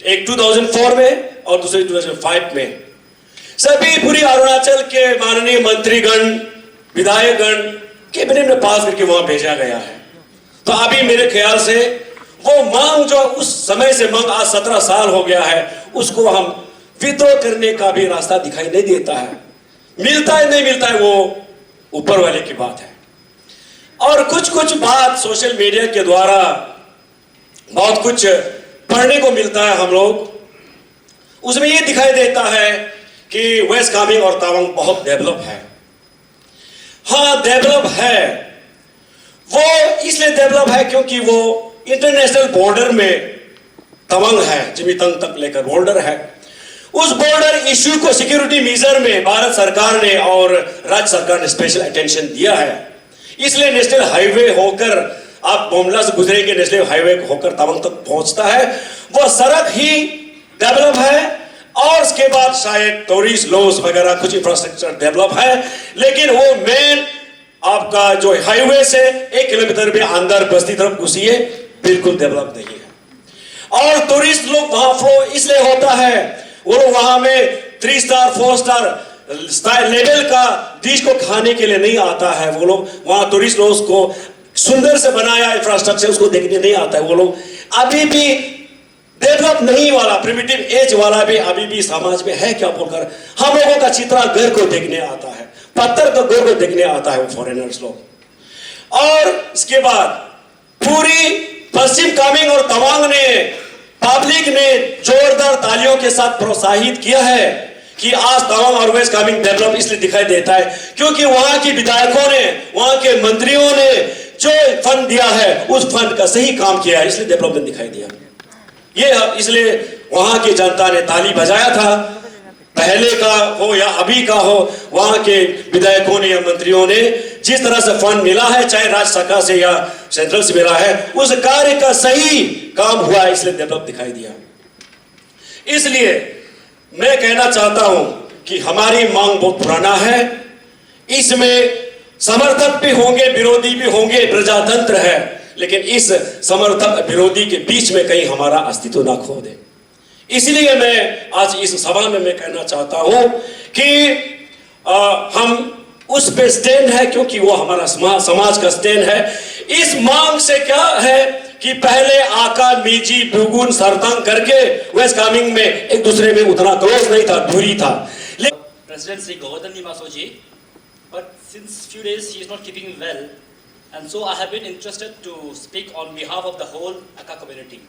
एक 2004 में और दूसरे 2005 में, सभी पूरी अरुणाचल के माननीय मंत्रीगण, विधायकगण कैबिनेट में पास करके वहां भेजा गया है। तो अभी मेरे ख्याल से वो मांग जो उस समय से मांग आज 17 साल हो गया है, उसको हम विद्रोह करने का भी रास्ता दिखाई नहीं देता है। मिलता है नहीं मिलता है वो ऊपर वाले की बात है। और कुछ कुछ बात सोशल मीडिया के द्वारा बहुत कुछ पढ़ने को मिलता है हम लोग, उसमें ये दिखाई देता है कि वेस्ट कामेंग और तवांग बहुत डेवलप है। हाँ डेवलप है, वो इसलिए डेवलप है क्योंकि वो इंटरनेशनल बॉर्डर में तवांग है, जिमीतंग तक लेकर बॉर्डर है। उस बॉर्डर इश्यू को सिक्योरिटी मेजर में भारत सरकार ने और राज्य सरकार ने स्पेशल अटेंशन दिया है। इसलिए नेशनल हाईवे होकर आप बोमला से गुजरेंगे, नेशनल हाईवे होकर तवांग तक पहुंचता है, वो सड़क ही डेवलप है। और उसके बाद शायद टूरिस्ट लॉज वगैरह कुछ इंफ्रास्ट्रक्चर डेवलप है, लेकिन वो मेन आपका जो हाईवे से 1 किलोमीटर में अंदर बस्ती तरफ घुसिए बिल्कुल डेवलप नहीं है। और टूरिस्ट लोग वहां फ्लो इसलिए होता है, वो लोग वहां में 3 स्टार 4 स्टार लेवल का डिश को खाने के लिए नहीं आता है। वो लोग वहां टूरिस्ट लोग को सुंदर से बनाया इंफ्रास्ट्रक्चर उसको देखने नहीं आता है। वो लोग अभी भी डेवलप नहीं वाला प्रिमिटिव एज वाला भी अभी भी समाज में है क्या बोलकर हम लोगों का चित्रा घर को देखने आता है, पत्थर का घर को देखने आता है वो फॉरेनर्स लोग। और इसके बाद पूरी पश्चिम कामेंग और तवांग ने पब्लिक ने जोरदार तालियों के साथ प्रोत्साहित किया है कि आज तवांग और वेस्ट कामेंग डेवलप इसलिए दिखाई देता है क्योंकि वहां के विधायकों ने, वहां के मंत्रियों ने जो फंड दिया है उस फंड का सही काम किया है, इसलिए डेवलपमेंट दिखाई दिया। ये इसलिए वहां की जनता ने ताली बजाया था, पहले का हो या अभी का हो, वहां के विधायकों ने या मंत्रियों ने जिस तरह से फंड मिला है, चाहे राज्य सरकार से या सेंट्रल से मिला है, उस कार्य का सही काम हुआ है, इसलिए डेवलप दिखाई दिया। इसलिए मैं कहना चाहता हूं कि हमारी मांग बहुत पुराना है, इसमें समर्थक भी होंगे, विरोधी भी होंगे, प्रजातंत्र है, लेकिन इस समर्थक विरोधी के बीच में कहीं हमारा अस्तित्व ना खो दे। इसलिए मैं आज इस सभा में मैं कहना चाहता हूं कि हम उस पे स्टैंड है क्योंकि वो हमारा समाज का स्टैंड है। इस मांग से क्या है कि पहले आका, मीजी, बुगुन, सरतंग करके वेस्ट कामेंग में एक दूसरे में उतना क्लोज नहीं था, दूरी था। President Sri Govardhan Masoji, but since few days he is not keeping well, and so I have been interested to speak on behalf of the whole Aka community.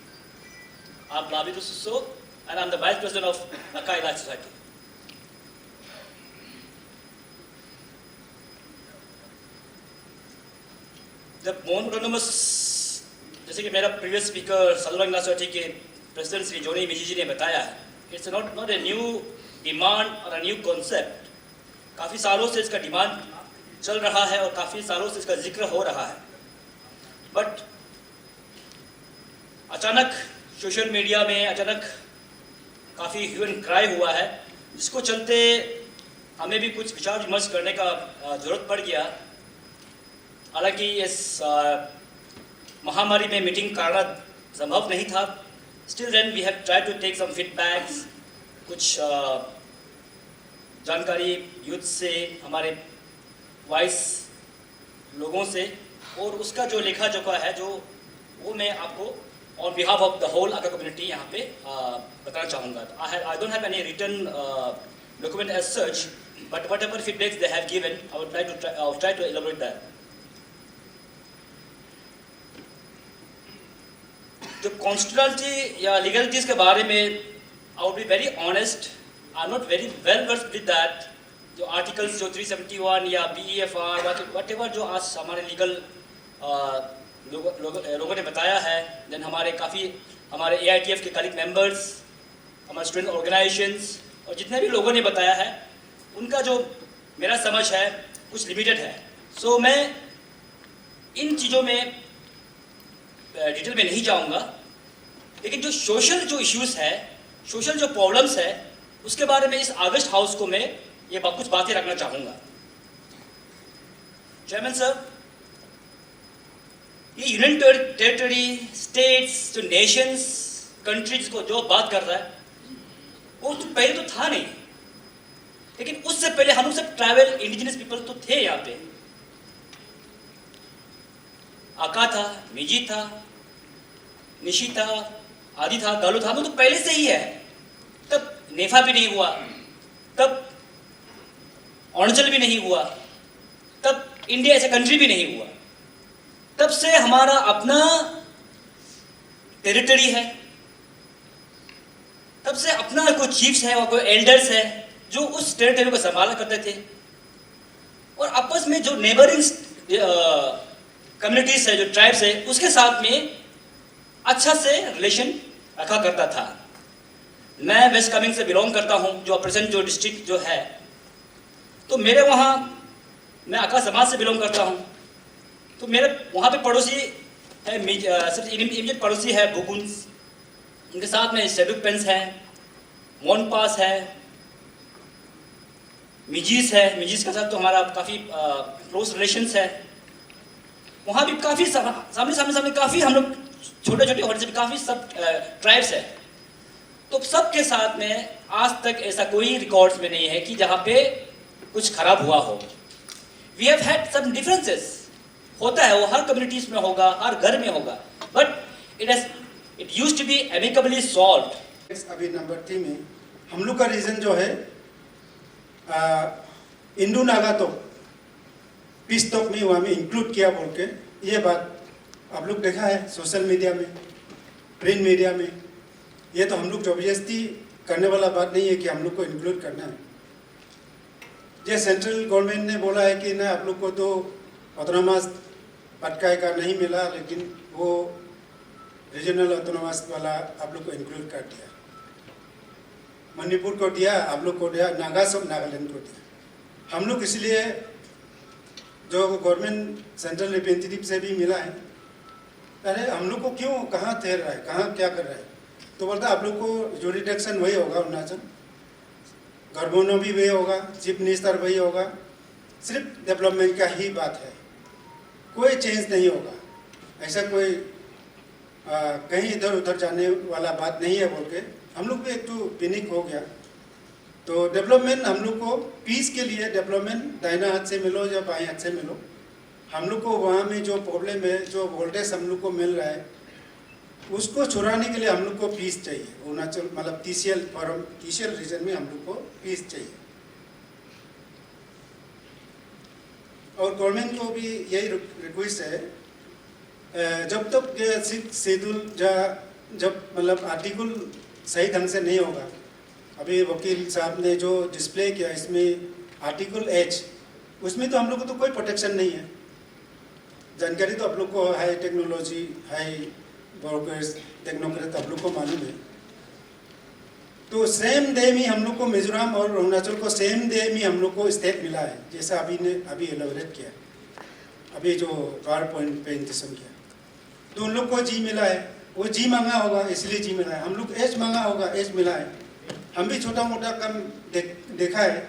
I'm Lavidu Susso, and I'm the Vice President of Aka Elite Society. जब Mohan autonomous, जैसे कि मेरा previous speaker Sadarang society के president Shri जोनी मिजी जी ने बताया है, it's not a new demand और a new concept. काफ़ी सालों से इसका डिमांड चल रहा है और काफ़ी सालों से इसका जिक्र हो रहा है, बट अचानक सोशल मीडिया में अचानक काफ़ी ह्यू एंड क्राई हुआ है, जिसको चलते हमें भी कुछ विचार विमर्श करने का ज़रूरत पड़ गया। हालांकि इस महामारी में मीटिंग करना संभव नहीं था, still then we have try to take some feedbacks, कुछ जानकारी यूथ से, हमारे वॉइस लोगों से, और उसका जो लेखा जोखा है जो वो मैं आपको on behalf of the whole Aka community यहाँ पे बताना चाहूँगा। I don't have any written document as such, but whatever feedbacks they have given I would try to elaborate that. जो कॉन्स्टिट्यूशनलिटी या लीगलिटीज़ के बारे में I would be very honest, I am not very well versed with that. जो articles जो 371 या BEFR what ever जो आज हमारे लीगल लोगों ने बताया है, देन हमारे AITF के कलीग मेंबर्स, हमारे स्टूडेंट ऑर्गेनाइजेशंस और जितने भी लोगों ने बताया है, उनका जो मेरा समझ है कुछ लिमिटेड है। सो मैं इन चीज़ों में डिटेल में नहीं जाऊंगा, लेकिन जो सोशल जो इश्यूज है, सोशल जो प्रॉब्लम्स है, उसके बारे में इस ऑगस्ट हाउस को मैं ये कुछ बातें रखना चाहूँगा। चेयरमैन सर, ये यूनियन टेरिटरी, स्टेट्स, जो नेशंस, कंट्रीज को जो बात कर रहा है, वो तो पहले तो था नहीं। लेकिन उससे पहले हम लोग सब ट्राइबल इंडिजिनस पीपल तो थे यहाँ पे। आका था, मिजी था, निशी था, आदि था, गालू था, हम लोग तो पहले से ही है। तब नेफा भी नहीं हुआ, तब अरुणाचल भी नहीं हुआ, तब इंडिया ऐसा कंट्री भी नहीं हुआ। तब से हमारा अपना टेरिटरी है, तब से अपना कोई चीफ्स है और कोई एल्डर्स है जो उस टेरिटरी को संभाला करते थे, और आपस में जो नेबरिंग कम्युनिटीज है, जो ट्राइब्स है, उसके साथ में अच्छा से रिलेशन रखा करता था। मैं वेस्ट कामेंग से बिलोंग करता हूँ, जो प्रेजेंट जो डिस्ट्रिक्ट जो है, तो मेरे वहाँ, मैं आका समाज से बिलोंग करता हूँ, तो मेरे वहाँ पे पड़ोसी है, सबसे इमीडिएट पड़ोसी है बुकुन्स, उनके साथ में शेडुक पेंस है, मोनपास है, मिजीस है। मिजीस के साथ तो हमारा काफ़ी क्लोज रिलेशंस है। वहाँ भी काफ़ी सामने काफ़ी हम लोग छोटे छोटे होने से भी काफ़ी सब ट्राइब्स है। तो सबके साथ में आज तक ऐसा कोई रिकॉर्ड्स में नहीं है कि जहाँ पे कुछ खराब हुआ हो। We have had some differences, होता है, वो हर कम्युनिटीज में होगा, हर घर में होगा, but it used to be amicably solved. अभी नंबर 3 में हम लोग का रीजन जो है इंडू नागा तो पीस टॉक में वहाँ में इंक्लूड किया बोल के, ये बात आप लोग देखा है सोशल मीडिया में, प्रिंट मीडिया में। ये तो हम लोग जबरदस्ती करने वाला बात नहीं है कि हम लोग को इंक्लूड करना है। ये सेंट्रल गवर्नमेंट ने बोला है कि ना आप लोग को तो ऑटोनोमस पटकाई का नहीं मिला, लेकिन वो रीजनल ऑटोनोमस वाला आप लोग को इंक्लूड कर दिया। मणिपुर को दिया, आप लोग को दिया, नागालैंड को दिया। हम लोग इसलिए जो गवर्नमेंट सेंट्रल रिप्रेजेंटेटिव से भी मिला है, अरे हम लोग को क्यों, कहाँ ठहर रहा है, कहाँ क्या कर रहा है, तो बोलता आप लोग को जो रिडक्शन वही होगा, अरुणाचल गवर्नमेंट भी वही होगा, चीफ मिनिस्टर वही होगा, सिर्फ डेवलपमेंट का ही बात है, कोई चेंज नहीं होगा, ऐसा कोई कहीं इधर उधर जाने वाला बात नहीं है बोल के हम लोग भी एक तो पिनिक हो गया। तो डेवलपमेंट हम लोग को पीस के लिए डेवलपमेंट दाहिना हाथ से मिलो या बाएं हाथ से मिलो, हम लोग को वहाँ में जो प्रॉब्लम है, जो वोल्टेज हम लोग को मिल रहा है, उसको छुड़ाने के लिए हम लोग को पीस चाहिए। अरुणाचल मतलब TCL रीजन में हम लोग को पीस चाहिए, और गवर्नमेंट को भी यही रिक्वेस्ट है, जब तक 6 शेड्यूल जब मतलब आर्टिकल सही ढंग से नहीं होगा, अभी वकील साहब ने जो डिस्प्ले किया इसमें आर्टिकल H, उसमें तो हम लोग को तो कोई प्रोटेक्शन नहीं है। जानकारी तो आप लोग को high technology, high brokers, technocrat आप लोग को मालूम है। तो सेम डे में हम लोग को मिजोरम और अरुणाचल को सेम डे में हम लोग को स्टेट मिला है, जैसा अभी एलोबरेट किया, अभी जो पावर पॉइंट प्रेजेंटेशन किया। तो उन लोग को जी मिला है, वो जी मांगा होगा इसलिए जी मिला है, हम लोग एच मांगा होगा एच मिला है। हम भी छोटा मोटा काम देखा है,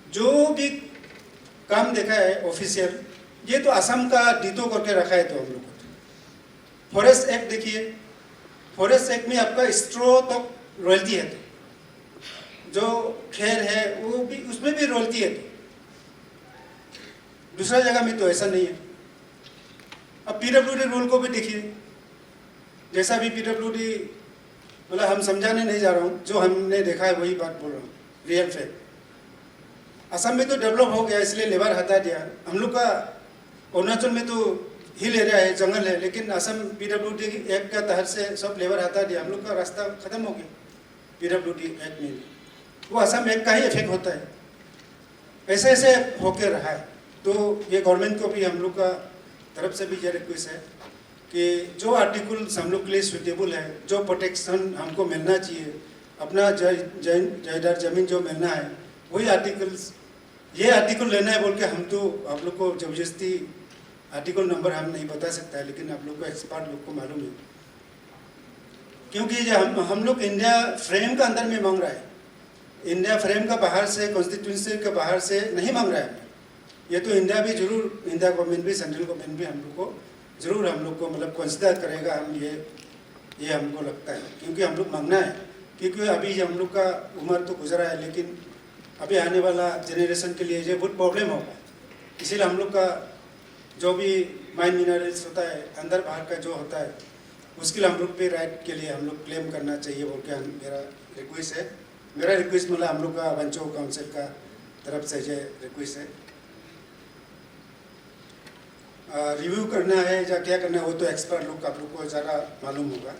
जो भी काम देखा है ऑफिशियल, ये तो असम का डिटो करके रखा है। तो हम लोग को फॉरेस्ट एक्ट देखिए, फॉरेस्ट एक्ट में आपका स्ट्रॉ तक रॉयल्टी है, तो जो खेर है वो भी उसमें भी रॉयल्टी है। तो दूसरा जगह में तो ऐसा नहीं है। अब PWD रूल को भी देखिए, जैसा भी PWD मतलब हम समझाने नहीं जा रहा हूँ, जो हमने देखा है वही बात बोल रहा हूँ, रियल फैक्ट। असम में तो डेवलप हो गया इसलिए लेबर हटा दिया, हम लोग का अरुणाचल में तो हिल एरिया है, जंगल है, लेकिन असम PWD एक्ट का तहत से सब लेबर हटा दिया, हम लोग का रास्ता खत्म हो गया PWD एक्ट में। वो असम एक्ट का ही इफेक्ट होता है, ऐसे ऐसे होके रहा है। तो ये गवर्नमेंट को भी हम लोग का तरफ से भी ये रिक्वेस्ट है कि जो आर्टिकल्स हम लोग के लिए सुटेबल है, जो प्रोटेक्शन हमको मिलना चाहिए, अपना जायदाद जमीन जो मिलना है, वही आर्टिकल्स, ये आर्टिकल लेना है बोल के हम तो आप लोग को जबरदस्ती आर्टिकल नंबर हम नहीं बता सकता है, लेकिन आप लोग को एक्सपर्ट लोग को मालूम है, क्योंकि हम लोग इंडिया फ्रेम का अंदर में मांग रहा है, इंडिया फ्रेम का बाहर से, कॉन्स्टिट्यूंसी के बाहर से नहीं मांग रहा है। ये तो इंडिया भी जरूर, इंडिया गवर्नमेंट भी, सेंट्रल गवर्नमेंट भी हम लोग को जरूर हम लोग को मतलब कंसिडर करेगा। हम ये हमको लगता है, क्योंकि हम लोग मांगना है, क्योंकि अभी हम लोग का उम्र तो गुजरा है, लेकिन अभी आने वाला जनरेशन के लिए ये बहुत प्रॉब्लम होगा। इसीलिए हम लोग का जो भी माइन मिनरल्स होता है, अंदर बाहर का जो होता है, उसके लिए हम लोग पे राइट के लिए हम लोग क्लेम करना चाहिए बोल के मेरा रिक्वेस्ट है। मेरा रिक्वेस्ट मतलब हम लोग का वंचो काउंसिल का तरफ से ये रिक्वेस्ट है। रिव्यू करना है या क्या करना है वो तो एक्सपर्ट लोग आप लोग को ज़्यादा मालूम होगा।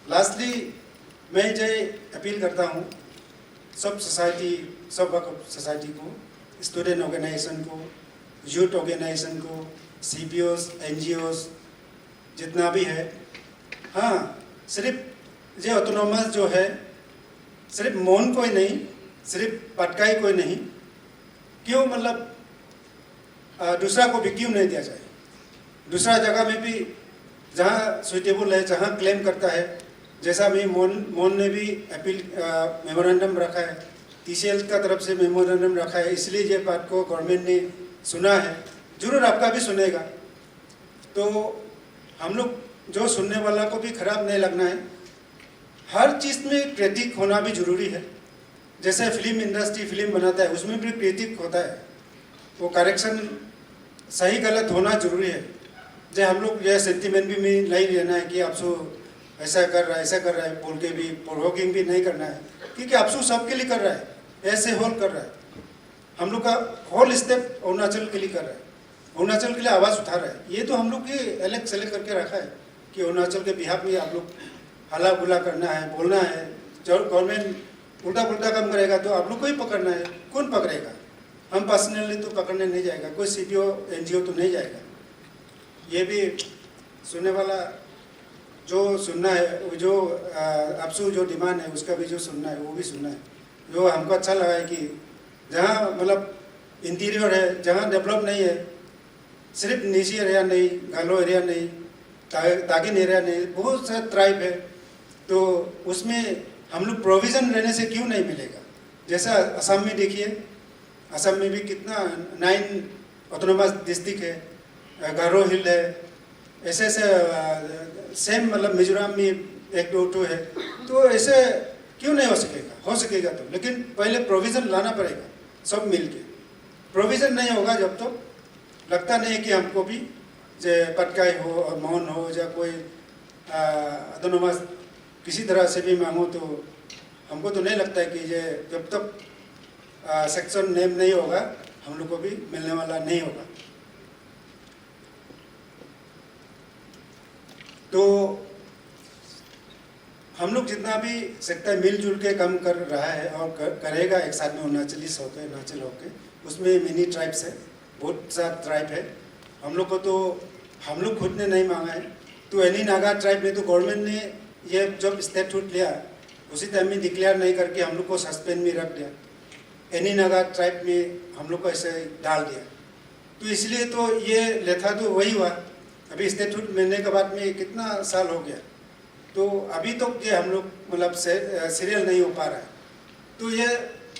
लास्टली मैं ये अपील करता हूँ सब सोसाइटी, सब वर्क सोसाइटी को, स्टूडेंट ऑर्गेनाइजेशन को, यूथ ऑर्गेनाइजेशन को, CBOs, NGOs जितना भी है, हाँ सिर्फ ये ऑटोनोमस जो है सिर्फ मौन कोई नहीं, सिर्फ पटकाई कोई नहीं, क्यों मतलब दूसरा को भी क्यों नहीं दिया जाए। दूसरा जगह में भी जहाँ सुइटेबल है, जहाँ क्लेम करता है, जैसा भी मौन ने भी अपील मेमोरेंडम रखा है, TCL का तरफ से मेमोरेंडम रखा है, इसलिए ये बात को गवर्नमेंट ने सुना है, जरूर आपका भी सुनेगा। तो हम लोग जो सुनने वाला को भी खराब नहीं लगना है। हर चीज़ में क्रिटिक होना भी जरूरी है। जैसे फिल्म इंडस्ट्री फिल्म बनाता है, उसमें भी क्रिटिक होता है, वो करेक्शन सही गलत होना जरूरी है। जो हम लोग यह सेंटिमेंट भी नहीं लेना है कि आपसो ऐसा कर रहा है, ऐसा कर रहा है बोल के भी प्रोवोकिंग भी नहीं करना है, क्योंकि आपसो सबके लिए कर रहा है, ऐसे होल कर रहा है। हम लोग का होल स्टेप अरुणाचल के लिए कर रहा है, अरुणाचल के लिए आवाज़ उठा रहा है। ये तो हम लोग के अलग सेलेक्ट करके रखा है कि अरुणाचल के बिहाफ में आप लोग हला गुला करना है, बोलना है। जब गवर्नमेंट उल्टा पुल्टा काम करेगा तो आप लोग को ही पकड़ना है। कौन पकड़ेगा? हम पर्सनली तो पकड़ने नहीं जाएगा, कोई CBO NGO तो नहीं जाएगा। ये भी सुनने वाला जो सुनना है, वो जो आपसे जो डिमांड है उसका भी जो सुनना है वो भी सुनना है। जो हमको अच्छा लगा है कि जहाँ मतलब इंटीरियर है, जहाँ डेवलप नहीं है, सिर्फ निजी एरिया नहीं, गालो एरिया नहीं, तागिन एरिया नहीं, बहुत सा ट्राइब है, तो उसमें हम लोग प्रोविज़न रहने से क्यों नहीं मिलेगा। जैसा असम में देखिए, असम में भी कितना 9 ऑटोनोमस डिस्ट्रिक्ट है, गारो हिल है, ऐसे सेम मतलब मिजोरम में 1-2 है। तो ऐसे क्यों नहीं हो सकेगा? हो सकेगा तो, लेकिन पहले प्रोविज़न लाना पड़ेगा सब मिल के। प्रोविज़न नहीं होगा जब तो लगता नहीं है कि हमको भी जे पटकाई हो और मौन हो या कोई ऑटोनोमस किसी तरह से भी मांगो, तो हमको तो नहीं लगता है कि ये जब तक सेक्शन नेम नहीं होगा हम लोग को भी मिलने वाला नहीं होगा। तो हम लोग जितना भी सकता है मिलजुल के काम कर रहा है और करेगा एक साथ में अरुणाचलीस होकर, अरुणाचल होकर, उसमें मिनी ट्राइब्स है, बहुत सा ट्राइब है। हम लोग को तो हम लोग खुद ने नहीं मांगा है, तो एनी नागा ट्राइब में तो गवर्नमेंट ने ये जब स्टेटहुड लिया उसी टाइम में डिक्लेयर नहीं करके हम लोग को सस्पेंड में रख दिया। एनी नागा ट्राइब में हम लोग को ऐसे डाल दिया, तो इसलिए तो ये लेथा तो वही हुआ। अभी स्टेटहुड मिलने के बाद में कितना साल हो गया, तो अभी तो ये हम लोग मतलब सीरियल नहीं हो पा रहा है। तो ये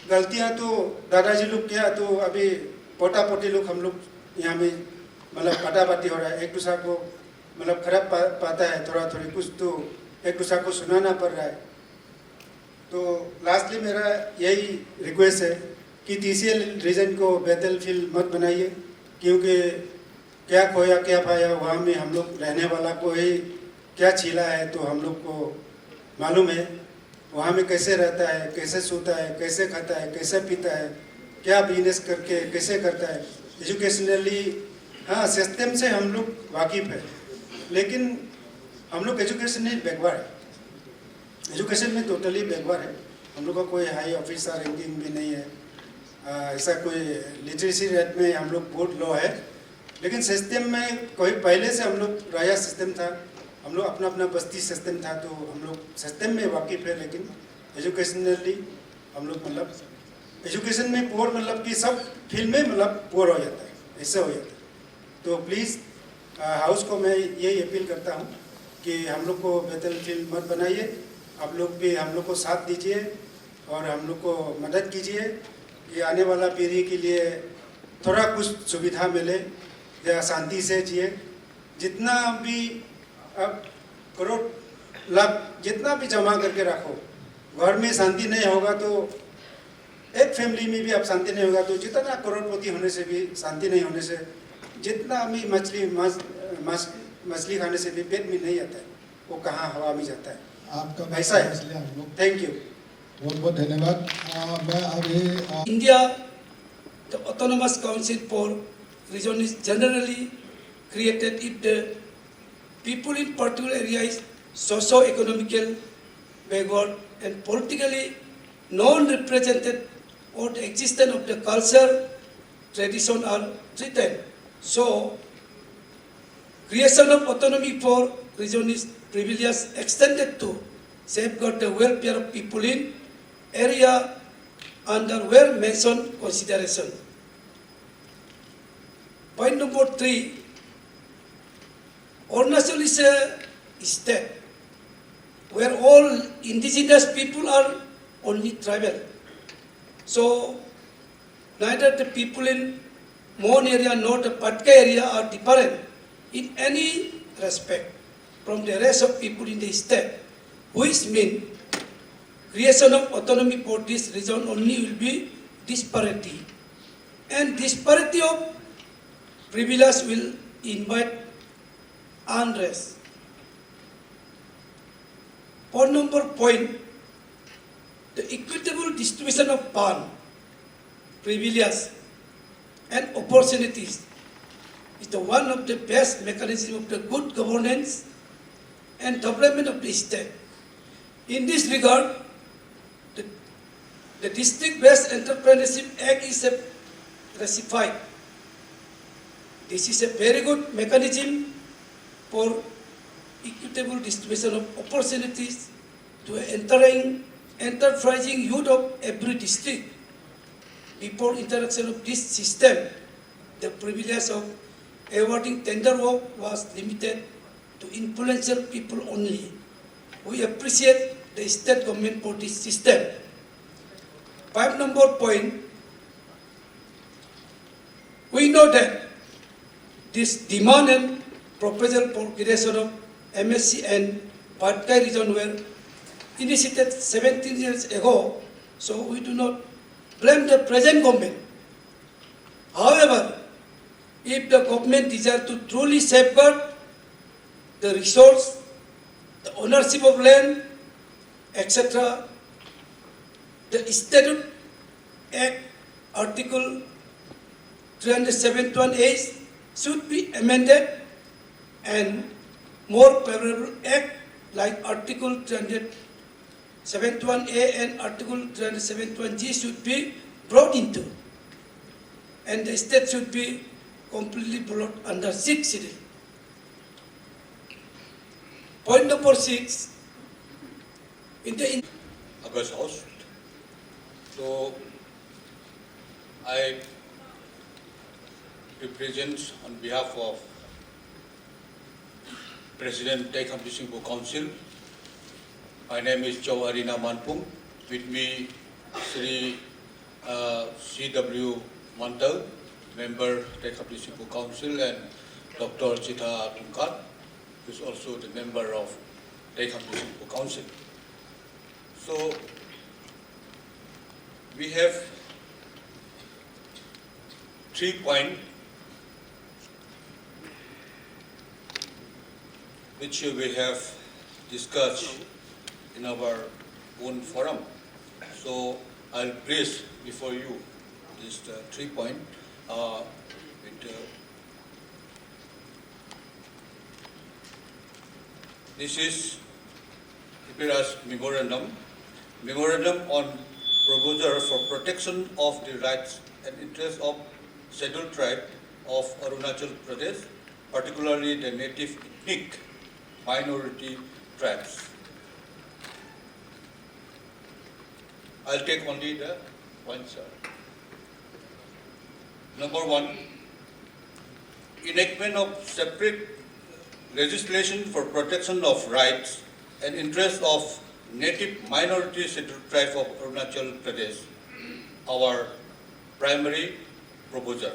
गलतियाँ तो दादाजी लोग किया, तो अभी पोटा पोटी लोग हम लोग यहाँ में मतलब पटापटी हो रहा है, एक दूसरा को मतलब खराब पाता है, थोड़ा थोड़ी कुछ तो एक दूसरा को सुनाना पड़ रहा है। तो लास्टली मेरा यही रिक्वेस्ट है कि TCL रीजन को बैटलफील्ड मत बनाइए, क्योंकि क्या खोया क्या पाया वहाँ में हम लोग रहने वाला को ही क्या छीला है तो हम लोग को मालूम है। वहाँ में कैसे रहता है, कैसे सोता है, कैसे खाता है, कैसे पीता है, क्या बिजनेस करके कैसे करता है। एजुकेशनली हाँ सिस्टम से हम लोग वाकिफ़ है, लेकिन हम लोग एजुकेशन में बैकवर्ड है, एजुकेशन में टोटली बैकवर्ड है। हम लोग का कोई हाई ऑफिसर रैंकिंग भी नहीं है, ऐसा कोई लिटरेसी रेट में हम लोग बहुत लो है। लेकिन सिस्टम में कोई पहले से हम लोग राजा सिस्टम था, हम लोग अपना अपना बस्ती सिस्टम था, तो हम लोग सिस्टम में वाकिफ़ है। लेकिन एजुकेशनली हम लोग मतलब एजुकेशन में पुअर मतलब कि सब फील्ड में मतलब पुअर हो जाता है, ऐसे हो जाता है। तो प्लीज़ हाउस को मैं यही अपील करता हूँ कि हम लोग को बैटलफील्ड मत बनाइए, आप लोग भी हम लोग को साथ दीजिए और हम लोग को मदद कीजिए कि आने वाला पीढ़ी के लिए थोड़ा कुछ सुविधा मिले या शांति से जिए। जितना भी अब करोड़ लाख जितना भी जमा करके रखो, घर में शांति नहीं होगा तो एक फैमिली में भी अब शांति नहीं होगा तो जितना करोड़पति होने से भी शांति नहीं होने से, जितना भी मछली खाने से भी पेट में नहीं आता है, वो कहाँ हवा में जाता है। आपका ऐसा है। इसलिए हम लोग थैंक यू। बहुत बहुत धन्यवाद। मैं अभी India, the Autonomous Council for Region is generally created if the people in particular area is socio-economical backward and politically non-represented, or the existence of the culture, tradition are threatened. So, creation of autonomy for region is privilege extended to safeguard the welfare of people in area under well-mentioned consideration. Point number 3, Arunachal is a state where all indigenous people are only tribal. So, neither the people in Mon area nor the Patka area are different in any respect from the rest of people in the state, which means creation of autonomy for this region only will be disparity. And disparity of privilege will invite unrest. Point, the equitable distribution of fund, privilege and opportunities is the one of the best mechanisms of the good governance and development of the state. In this regard, the District-Based Entrepreneurship Act is ratified. This is a very good mechanism for equitable distribution of opportunities to enterprising youth of every district. Before introduction of this system, the privilege of awarding tender work was limited to influential people only. We appreciate the state government for this system. Point, we know that this demand and proposal for creation of MSC and Patkai region were initiated 17 years ago, so we do not blame the present government. However, if the government desires to truly safeguard the resource, the ownership of land, etc., the Statute Act Article 371A should be amended and more favorable act like Article 371A and Article 371G should be brought into, and the state should be completely brought under 6th schedule. Point number 6, August House. So, I represent on behalf of President Thai Company Board Council. My name is Chow Arina Manpung. With me, Sri C.W. Mantal, member Thai Company Board Council, and Dr. Chitha Tungkat, who is also the member of Thai Company Board Council. So, we have 3 points which we have discussed in our own forum. So I'll place before you these 3 points. This is Ipira's memorandum on proposal for protection of the rights and interests of scheduled tribe of Arunachal Pradesh, particularly the native ethnic minority tribes. I'll take only the points. Number 1, enactment of separate legislation for protection of rights and interests of native minority scheduled tribe of Arunachal Pradesh, our primary proposal.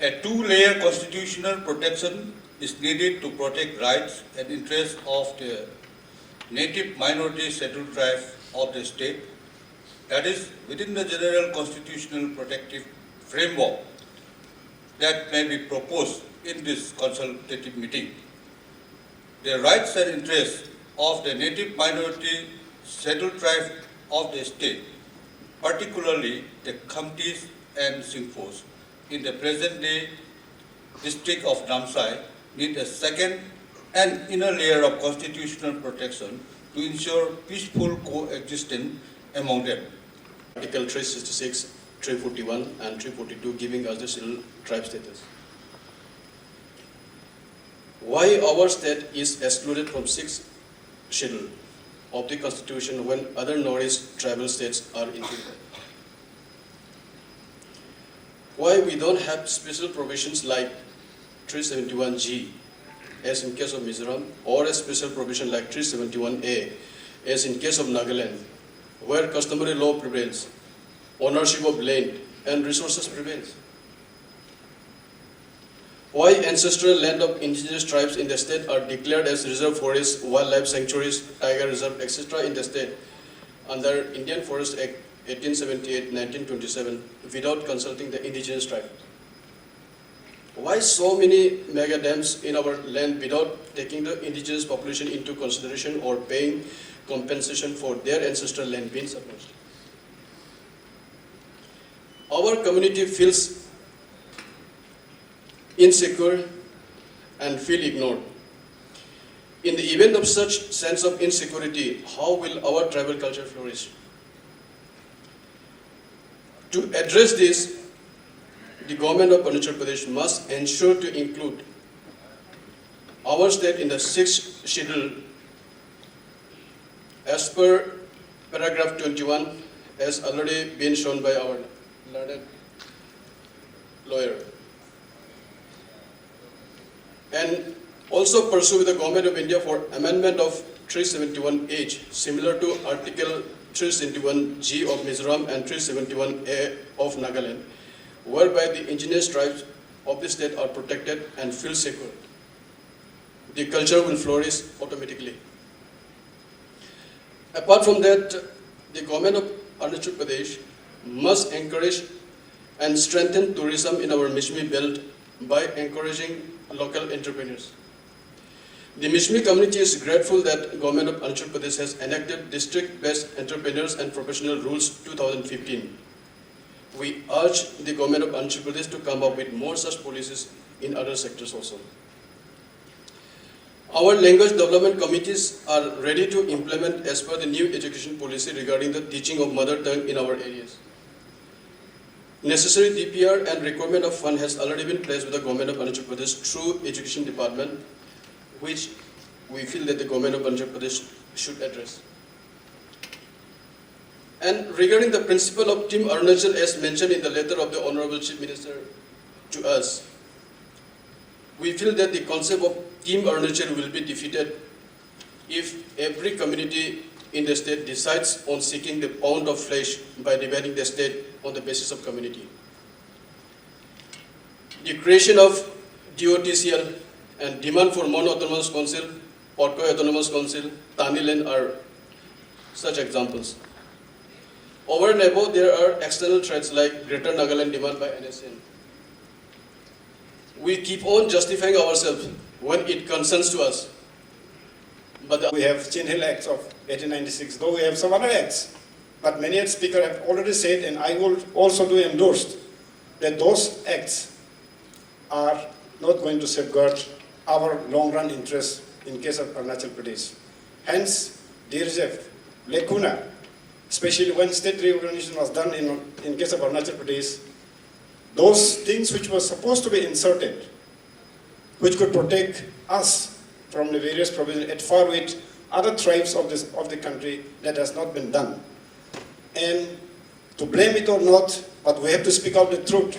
A 2-layer constitutional protection is needed to protect rights and interests of the native minority scheduled tribe of the state. that is, within the general constitutional protective framework that may be proposed in this consultative meeting. The rights and interests of the native minority scheduled tribe of the state, particularly the Khamtis and Singphos, in the present-day district of Namsai, need a second and inner layer of constitutional protection to ensure peaceful coexistence among them. Article 366, 341 and 342 giving us the scheduled tribe status. Why our state is excluded from 6th schedule of the constitution when other Northeast tribal states are included? Why we don't have special provisions like 371G as in case of Mizoram, or a special provision like 371A as in case of Nagaland, where customary law prevails, ownership of land and resources prevails? Why ancestral land of indigenous tribes in the state are declared as reserve forests, wildlife sanctuaries, tiger reserve, etc. in the state under Indian Forest Act 1878-1927 without consulting the indigenous tribe? Why so many mega dams in our land without taking the indigenous population into consideration or paying compensation for their ancestral land being submerged? Our community feels insecure and feel ignored. In the event of such sense of insecurity, how will our tribal culture flourish? To address this, the government of Arunachal Pradesh must ensure to include our state in the 6th schedule as per paragraph 21, as already been shown by our learned lawyer. And also pursue with the Government of India for amendment of 371H, similar to Article 371G of Mizoram and 371A of Nagaland, whereby the indigenous tribes of the state are protected and feel secure. The culture will flourish automatically. Apart from that, the government of Arunachal Pradesh must encourage and strengthen tourism in our Mishmi belt by encouraging local entrepreneurs. The Mishmi community is grateful that government of Arunachal Pradesh has enacted district-based entrepreneurs and professional rules 2015. We urge the government of Arunachal Pradesh to come up with more such policies in other sectors also. Our language development committees are ready to implement as per the new education policy regarding the teaching of mother tongue in our areas. Necessary DPR and requirement of fund has already been placed with the government of Arunachal Pradesh through Education Department, which we feel that the government of Arunachal Pradesh should address. And regarding the principle of Team Arunachal as mentioned in the letter of the Honorable Chief Minister to us, we feel that the concept of Team Arunachal will be defeated if every community in the state decides on seeking the pound of flesh by dividing the state on the basis of community. The creation of DOTCL and demand for non-autonomous council, Potkai Autonomous Council, Taniland are such examples. Over and above, there are external threats like Greater Nagaland demand by NSN. We keep on justifying ourselves when it concerns to us. But we have Chin Hill Acts of 1896, though we have some other acts. But many speakers have already said, and I will also do endorse, that those acts are not going to safeguard our long-run interests in case of Arunachal Pradesh. Hence, there is a lacuna, especially when state reorganization was done in case of Arunachal Pradesh. Those things which were supposed to be inserted, which could protect us from the various provisions at far with other tribes of the country, that has not been done. And to blame it or not, but we have to speak out the truth.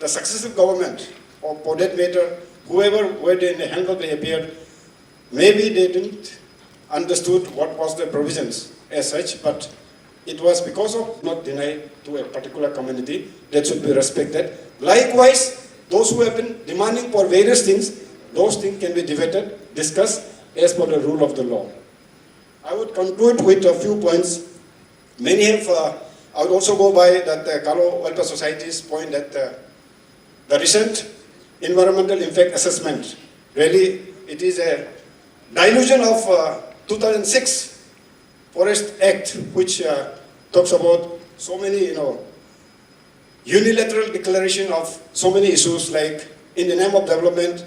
The successive government, or for that matter, whoever were in the hand of the appeared, maybe they didn't understood what was the provisions as such, but it was because of not denied to a particular community that should be respected. Likewise, those who have been demanding for various things, those things can be debated, discussed as per the rule of the law. I would conclude with a few points. Many have I would also go by that Kalo Welfare Society's point that the recent environmental impact assessment, really it is a dilution of 2006 Forest Act, which talks about so many, unilateral declaration of so many issues, like in the name of development,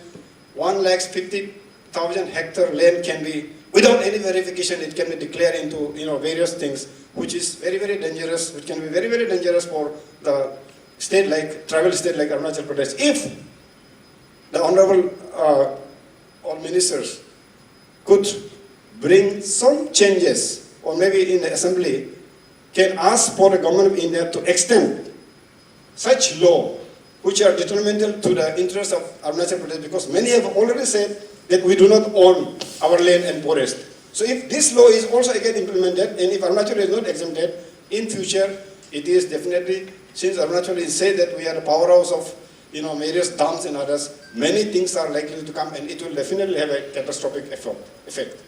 150,000 hectare land can be, without any verification, it can be declared into various things, which is very, very dangerous, which can be very, very dangerous for the state like, tribal state like Arunachal Pradesh. If the honorable all ministers could bring some changes, or maybe in the assembly, can ask for the government of India to extend such law which are detrimental to the interests of Arunachal Pradesh, because many have already said that we do not own our land and forest. So if this law is also again implemented, and if Arunachal is not exempted, in future it is definitely, since Arunachal is said that we are a powerhouse of various dams and others, many things are likely to come, and it will definitely have a catastrophic effect.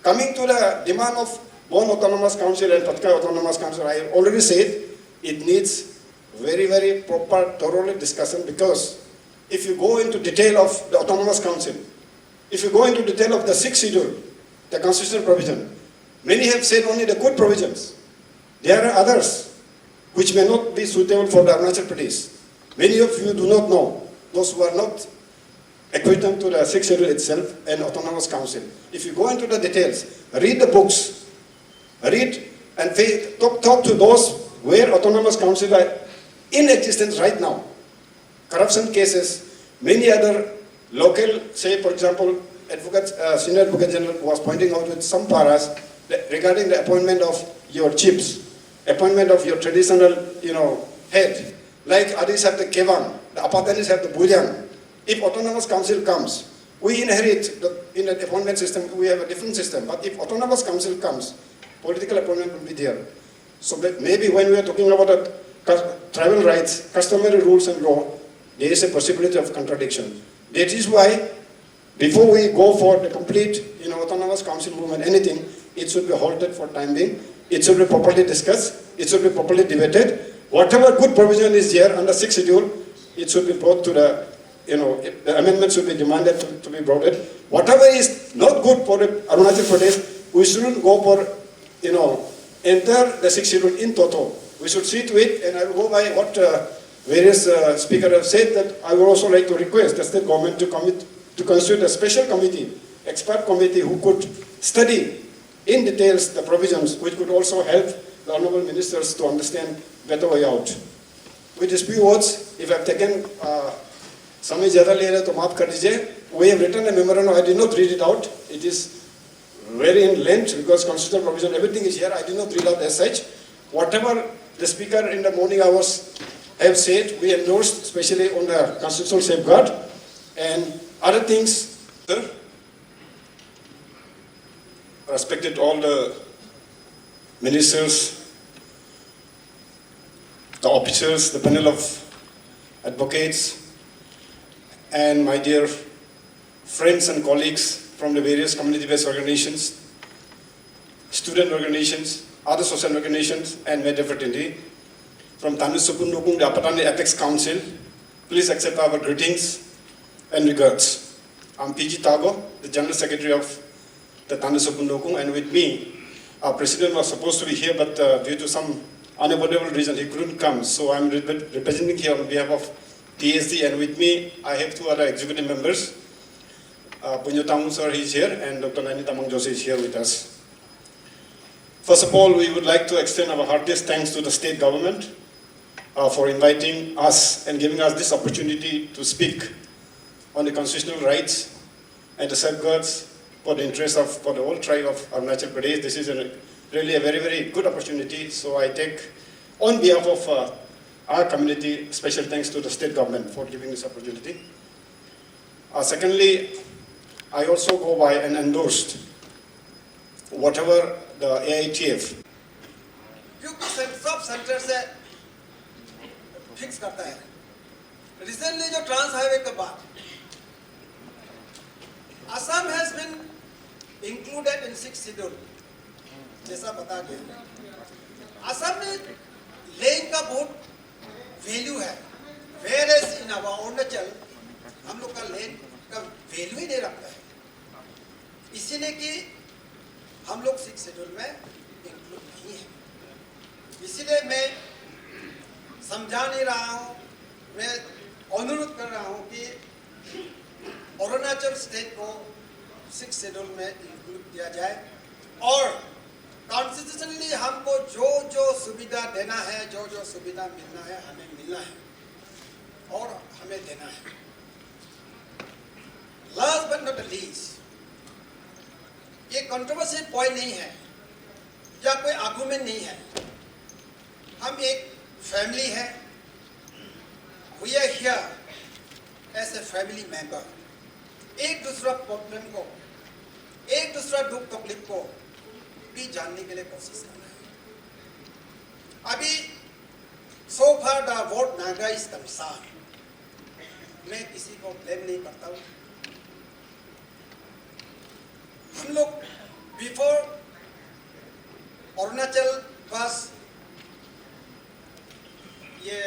Coming to the demand of Bonn Autonomous Council and Patkai Autonomous Council, I already said it needs very, very proper, thoroughly discussion, because if you go into detail of the Autonomous Council, if you go into detail of the 6th schedule, the constitutional provision, many have said only the good provisions. There are others which may not be suitable for the Arunachal Pradesh. Many of you do not know, those who are not equivalent to the 6th schedule itself and Autonomous Council. If you go into the details, read the books, read and talk to those where Autonomous Council are in existence right now. Corruption cases, many other local, say for example, Senior Advocate General was pointing out with some paras regarding the appointment of your chiefs, appointment of your traditional, head. Like Adis have the Kevan, the Apatanis have the Bujang. If Autonomous Council comes, we inherit, in the appointment system, we have a different system. But if Autonomous Council comes, political appointment will be there. So that maybe when we are talking about tribal rights, customary rules and law, there is a possibility of contradiction. That is why, before we go for the complete, Autonomous Council movement, anything, it should be halted for time being. It should be properly discussed. It should be properly debated. Whatever good provision is there under 6th schedule, it should be brought to the, the amendment should be demanded to be brought in. Whatever is not good for the Arunachal Pradesh, we shouldn't go for, enter the 6th schedule in total. We should see to it, and I will go by what various speakers have said, that I would also like to request the state government to constitute a special committee, expert committee, who could study in details the provisions, which could also help the honorable ministers to understand better way out. With these few words, if I've taken समय ज़्यादा ले रहे तो माफ कर दीजिए. We have written a memorandum. I did not read it out. It is very in length because constitutional provision, everything is here. I did not read out as such. Whatever the speaker in the morning hours have said, we endorsed, especially on the constitutional safeguard and other things. Sir, respected all the ministers, the officers, the panel of advocates, and my dear friends and colleagues from the various community-based organizations, student organizations, other social organizations, and media fraternity. From Tanu Supundukung, the Apatani Apex Council, please accept our greetings and regards. I'm PG Tago, the General Secretary of the Tanu Supundukung, and with me, our President was supposed to be here, but due to some unavoidable reason, he couldn't come. So I'm representing here on behalf of TSD, and with me, I have two other executive members. Punyo Tamun sir is here, and Dr. Nani Tamang Joshi is here with us. First of all, we would like to extend our heartiest thanks to the state government for inviting us and giving us this opportunity to speak on the constitutional rights and the safeguards for the interest of for the whole tribe of Arunachal Pradesh. This is really a very, very good opportunity. So I take, on behalf of our community, special thanks to the state government for giving this opportunity. Secondly, I also go by and endorsed whatever the AITF. क्योंकि sub centre से fix करता है. Recently जो trans highway के बाद, Assam has been included in 6th schedule. जैसा बता गया. असम में लैंड का बहुत वैल्यू है, whereas in our Arunachal हम लोग का लैंड का वैल्यू ही नहीं रखता है, इसीलिए कि हम लोग 6 शेड्यूल में इंक्लूड नहीं है। इसीलिए मैं समझा नहीं रहा हूँ, मैं अनुरोध कर रहा हूँ कि अरुणाचल स्टेट को 6 शेड्यूल में इंक्लूड किया जाए और कॉन्स्टिट्यूशनली हमको जो जो सुविधा देना है, जो जो सुविधा मिलना है हमें मिलना है और हमें देना है। लास्ट बट नॉट लीस्ट, ये कंट्रोवर्शियल पॉइंट नहीं है या कोई आर्गुमेंट नहीं है। हम एक फैमिली है, we are here as a family member. एक दूसरा प्रॉब्लम को, एक दूसरा दुख तकलीफ को भी जानने के लिए कोशिश करना है। अभी so far the vote Naga is concern, मैं किसी को ब्लेम नहीं करता हूँ। हम लोग बिफोर अरुणाचल बस ये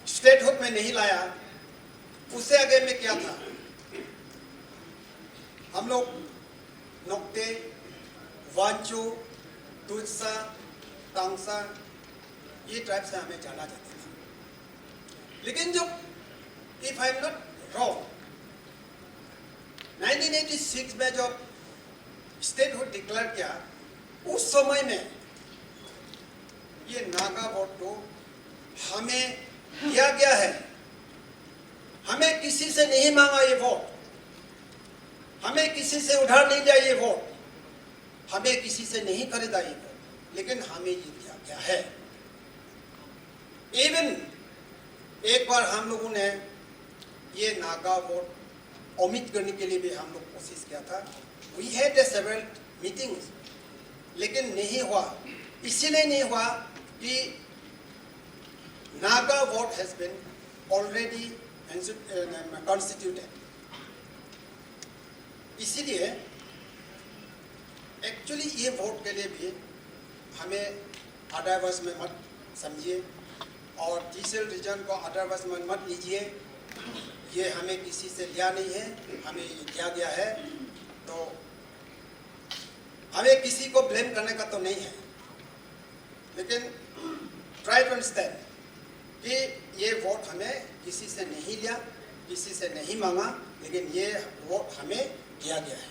स्टेटहुड में नहीं लाया, उससे आगे में क्या था, हम लोग नोक्ते, वांचो, तुलसा, तांगसा ये ट्राइब से हमें जाना जाता था। लेकिन जो if I am not wrong 1986 में जब स्टेटहुड डिक्लेयर किया, उस समय में ये नागा वोट तो हमें दिया गया है। हमें किसी से नहीं मांगा ये वोट, हमें किसी से उधार नहीं लिया ये वोट, हमें किसी से नहीं खरीदा ये वोट, लेकिन हमें ये दिया गया है। इवन एक बार हम लोगों ने ये नागा वोट ओमिट करने के लिए भी हम लोग कोशिश किया था। वी हैड सेवरल मीटिंग्स, लेकिन नहीं हुआ। इसीलिए नहीं हुआ कि Naga vote has been already constituted. इसीलिए एक्चुअली ये वोट के लिए भी हमें अदरवाइज में मत समझिए और तीसरे रीजन को अदरवाइज में मत लीजिए। ये हमें किसी से लिया नहीं है, हमें ये दिया गया है, तो हमें किसी को ब्लेम करने का तो नहीं है। लेकिन ट्राई टू अंडरस्टैंड कि ये वोट हमें किसी से नहीं लिया, किसी से नहीं मांगा, लेकिन ये वोट हमें दिया गया है।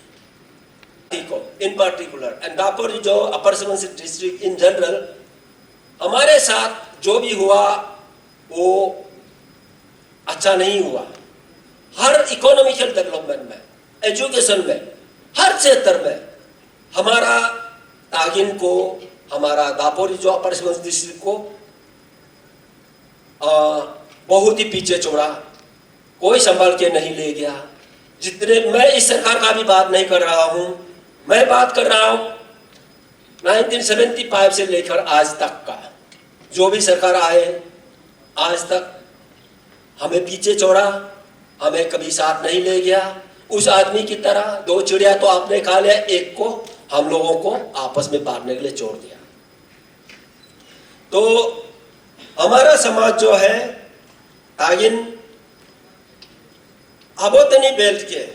इन पर्टिकुलर एंड दापोरिजो जो अपर सुबनसिरी डिस्ट्रिक्ट इन जनरल, हमारे साथ जो भी हुआ वो अच्छा नहीं हुआ। हर इकोनॉमिकल डेवलपमेंट में, एजुकेशन में, हर क्षेत्र में हमारा तागिन को, हमारा दापोरिजो अपर सुबनसिरी डिस्ट्रिक्ट को बहुत ही पीछे छोड़ा, कोई संभाल के नहीं ले गया। जितने, मैं इस सरकार का भी बात नहीं कर रहा हूं, मैं बात कर रहा हूं 1975 से लेकर आज तक का, जो भी सरकार आए आज तक हमें पीछे छोड़ा, हमें कभी साथ नहीं ले गया। उस आदमी की तरह 2 चिड़िया तो आपने खा लिया, एक को हम लोगों को आपस में बांटने के लिए छोड़ दिया। तो हमारा समाज जो है तागिन अबोतनी बेल्ट के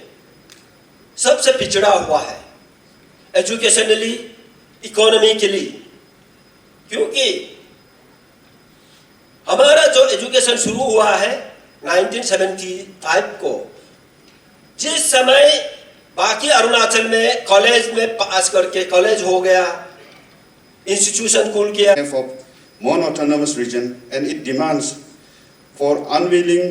सबसे पिछड़ा हुआ है, एजुकेशनली, इकोनॉमिकली, क्योंकि हमारा जो एजुकेशन शुरू हुआ है 1975 को, जिस समय बाकी अरुणाचल में कॉलेज में पास करके कॉलेज हो गया, इंस्टीट्यूशन खोल किया। Non-autonomous region, and it demands for unwilling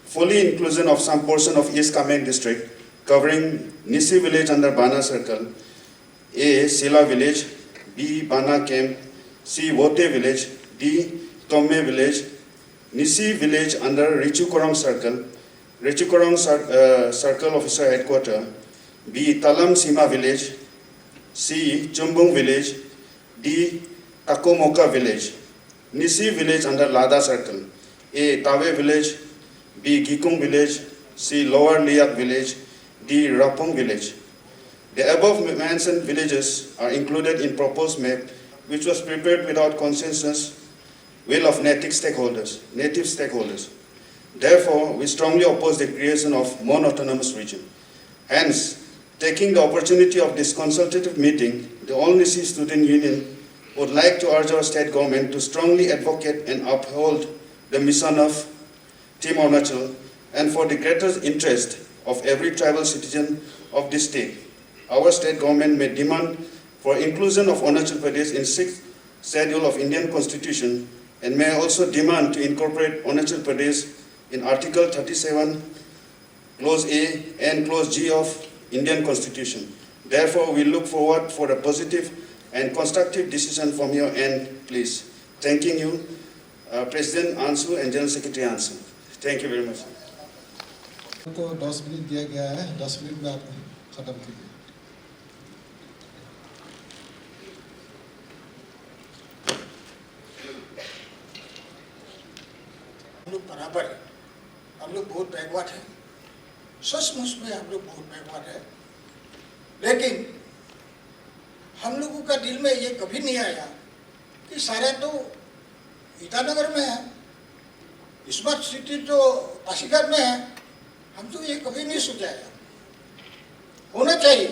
fully inclusion of some portion of East Kamen district covering Nisi village under Bana circle, A. Sila village, B. Bana camp, C. Wote village, D. Tomme village, Nisi village under Richukorong circle, Richukorong circle officer headquarter, B. Talam Sima village, C. Chumbung village, D. Takomoka village. Nisi village under Lada circle, A. Tawe village, B. Gikung village, C. Lower Liat village, D. Rapung village. The above mentioned villages are included in proposed map which was prepared without consensus will of native stakeholders. Therefore, we strongly oppose the creation of one autonomous region. Hence, taking the opportunity of this consultative meeting, the All Nisi Student Union would like to urge our state government to strongly advocate and uphold the mission of Team Arunachal and for the greater interest of every tribal citizen of this state. Our state government may demand for inclusion of Arunachal Pradesh in 6th schedule of Indian Constitution and may also demand to incorporate Arunachal Pradesh in Article 37, Clause A and Clause G of Indian Constitution. Therefore, we look forward for a positive and constructive decision from your end, please. Thanking you, President Ansu and General Secretary Ansu. Thank you very much. को 10 minute दिया गया है, 10 minute में आप खत्म कीजिए। हम लोग बराबर है, हम लोग बहुत बैकवर्ड है, सचमुच में हम लोग बहुत बैकवर्ड है, लेकिन हम लोगों का दिल में ये कभी नहीं आया कि सारे तो ईटानगर में है, स्मार्ट सिटी तो पासीघाट में है, हम तो ये कभी नहीं सोचाया। होना चाहिए,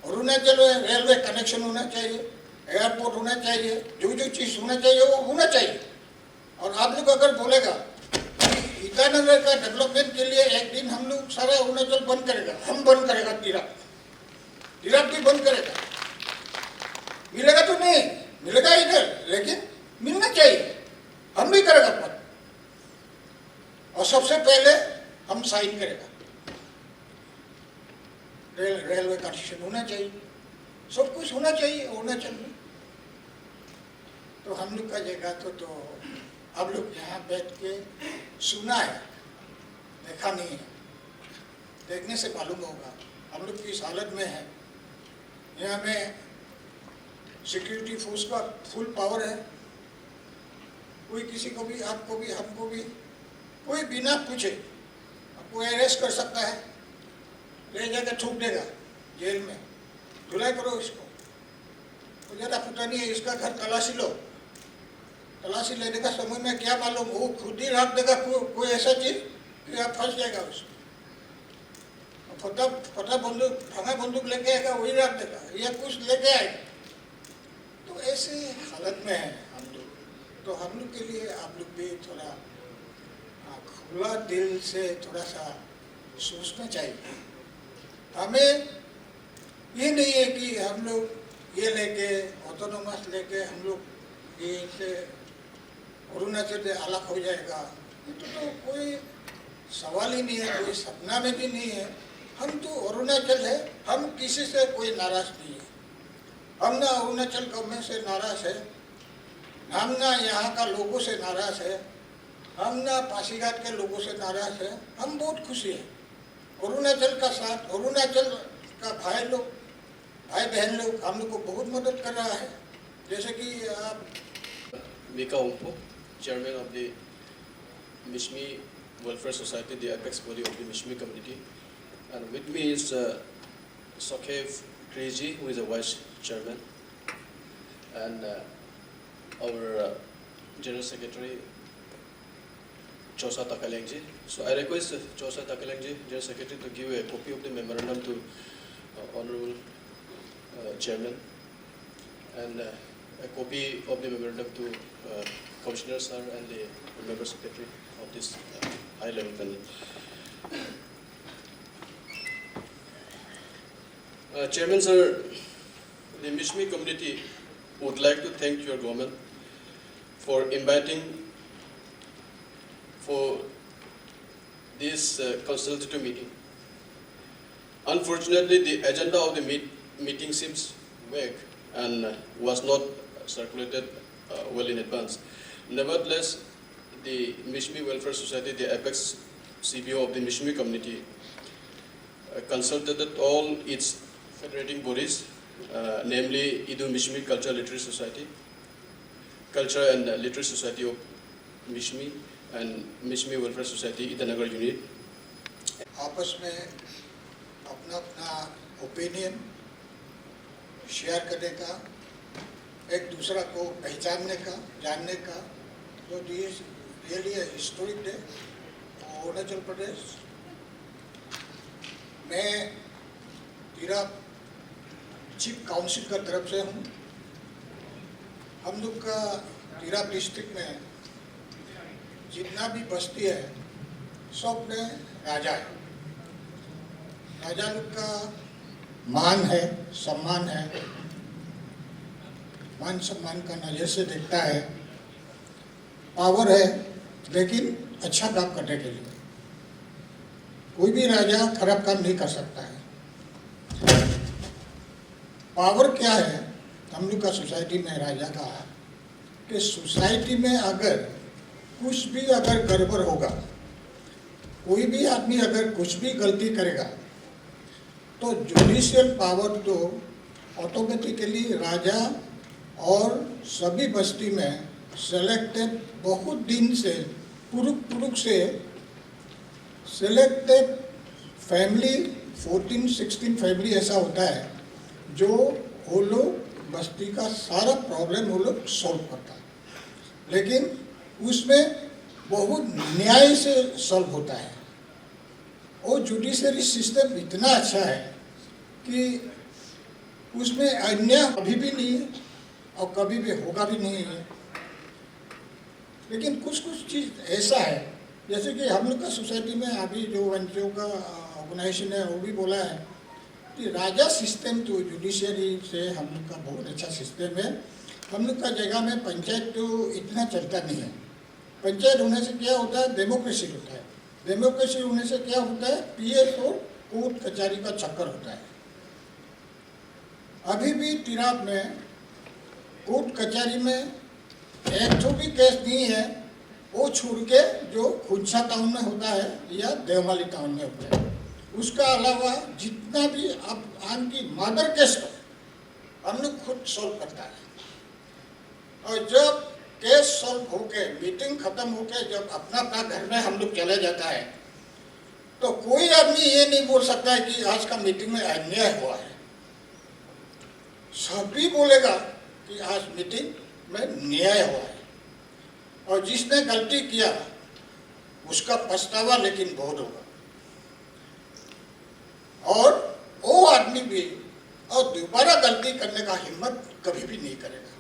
अरुणाचल में रेलवे कनेक्शन होना चाहिए, एयरपोर्ट होना चाहिए, जो जो चीज़ होना चाहिए वो होना चाहिए। और आप लोग अगर बोलेगा कि ईटानगर का डेवलपमेंट के लिए एक दिन हम लोग सारा अरुणाचल बंद करेगा, हम बंद करेगा, तिराप भी बंद करेगा, मिलेगा तो नहीं, मिलेगा इधर, लेकिन मिलना चाहिए, हम भी करेगा बंद। और सबसे पहले हम साइन करेगा, रेलवे कनेक्शन होना चाहिए, सब कुछ होना चाहिए अरुणाचल में। तो हम लोग का जगह तो अब लोग यहाँ बैठ के सुना है, देखा नहीं है, देखने से मालूम होगा हम लोग किस हालत में है। यहाँ में सिक्योरिटी फोर्स का फुल पावर है, कोई किसी को भी, आपको भी, हमको भी, कोई बिना पूछे आपको अरेस्ट कर सकता है, ले जाकर ठोक देगा जेल में, धुलाई करो इसको, तो ज़्यादा पता नहीं है, इसका घर तलाशी लो, तलाशी लेने का समय में क्या मालूम वो खुद ही रख देगा कोई ऐसा चीज कि आप फंस जाएगा उसको, फटा बंदूक, भांगा बंदूक लेके आएगा वही रख देगा, या कुछ लेके आएगा। तो ऐसे हालत में है हम लोग। तो हम लोग के लिए आप लोग भी थोड़ा खुला दिल से थोड़ा सा सोचना चाहिए। हमें ये नहीं है कि हम लोग ये लेके ऑटोनोमस लेके हम लोग ये से अरुणाचल से अलग हो जाएगा, ये तो कोई सवाल ही नहीं है, कोई सपना में भी नहीं है। हम तो अरुणाचल है, हम किसी से कोई नाराज नहीं है, हम ना अरुणाचल गवर्नमेंट से नाराज है, हम ना यहाँ का लोगों से नाराज है, हम ना पासीघाट के लोगों से नाराज है, हम बहुत खुशी है अरुणाचल का साथ। अरुणाचल का भाई लोग, भाई बहन लोग हम लोग को बहुत मदद कर रहा है। जैसे कि आप Mika Ompo, Chairman of the Mishmi Welfare Society, the apex body of the Mishmi community, and with me is Sokhev Kriji, who is a Vice Chairman, and our General Secretary Chosa Takalengji. So I request Chosa Takalengji, General Secretary, to give a copy of the memorandum to Honorable Chairman, and a copy of the memorandum to Commissioner Sir and the Member Secretary of this high-level panel. Chairman Sir, the Mishmi community would like to thank your government for inviting for this consultative meeting. Unfortunately, the agenda of the meeting seems vague and was not circulated well in advance. Nevertheless, the Mishmi Welfare Society, the apex CBO of the Mishmi community, consulted all its federating bodies, namely Idu Mishmi Culture Literary Society, Culture and Literary Society of Mishmi, and Mishmi Welfare Society, Itanagar Unit. आपस में अपना अपना opinion share करने का एक दूसरा को पहचानने का, जानने का। तो this really historic day Arunachal Pradesh. मैं तिराप चीफ काउंसिल का तरफ से हूँ। हम लोग का तिराप डिस्ट्रिक्ट में जितना भी बस्ती है सब में राजा है। राजा लोग का मान है, सम्मान है, मान सम्मान का नजर से देखता है, पावर है, लेकिन अच्छा काम करने के लिए कोई भी राजा खराब काम नहीं कर सकता है। पावर क्या है हम लोग का सोसाइटी में राजा का, कि सोसाइटी में अगर कुछ भी अगर गड़बड़ होगा, कोई भी आदमी अगर कुछ भी गलती करेगा, तो जुडिशियल पावर तो ऑटोमेटिकली राजा और सभी बस्ती में सेलेक्टेड, बहुत दिन से पुरुष से सेलेक्टेड फैमिली, 14-16 फैमिली ऐसा होता है जो वो लोग बस्ती का सारा प्रॉब्लम वो लोग सॉल्व करता है। लेकिन उसमें बहुत न्याय से सॉल्व होता है। वो जुडिशरी सिस्टम इतना अच्छा है कि उसमें अन्याय कभी भी नहीं है और कभी भी होगा भी नहीं है। लेकिन कुछ चीज़ ऐसा है, जैसे कि हम लोग का सोसाइटी में अभी जो एनजीओ का ऑर्गेनाइजेशन है वो भी बोला है कि राजा सिस्टम तो जुडिशरी से हम लोग का बहुत अच्छा सिस्टम है। हम लोग का जगह में पंचायत तो इतना चलता नहीं है। पंचायत होने से क्या होता है, डेमोक्रेसी होता है। डेमोक्रेसी होने से क्या होता है, पीएस और कोर्ट कचहरी का चक्कर होता है। अभी भी तिराप में कोर्ट कचहरी में एक तो भी केस नहीं है, वो छोड़ के जो खुंछा टाउन में होता है या देवमाली टाउन में होता है, उसका अलावा जितना भी अब आम की मर्डर केस को हम लोग खुद सॉल्व करता है। और जब केस सॉल्व होके, मीटिंग खत्म होके जब अपना अपना घर में हम लोग चले जाता है, तो कोई आदमी ये नहीं बोल सकता है कि आज का मीटिंग में अन्याय हुआ है। सभी बोलेगा कि आज मीटिंग में न्याय हुआ है, और जिसने गलती किया उसका पछतावा लेकिन बहुत होगा, और वो आदमी भी और दोबारा गलती करने का हिम्मत कभी भी नहीं करेगा।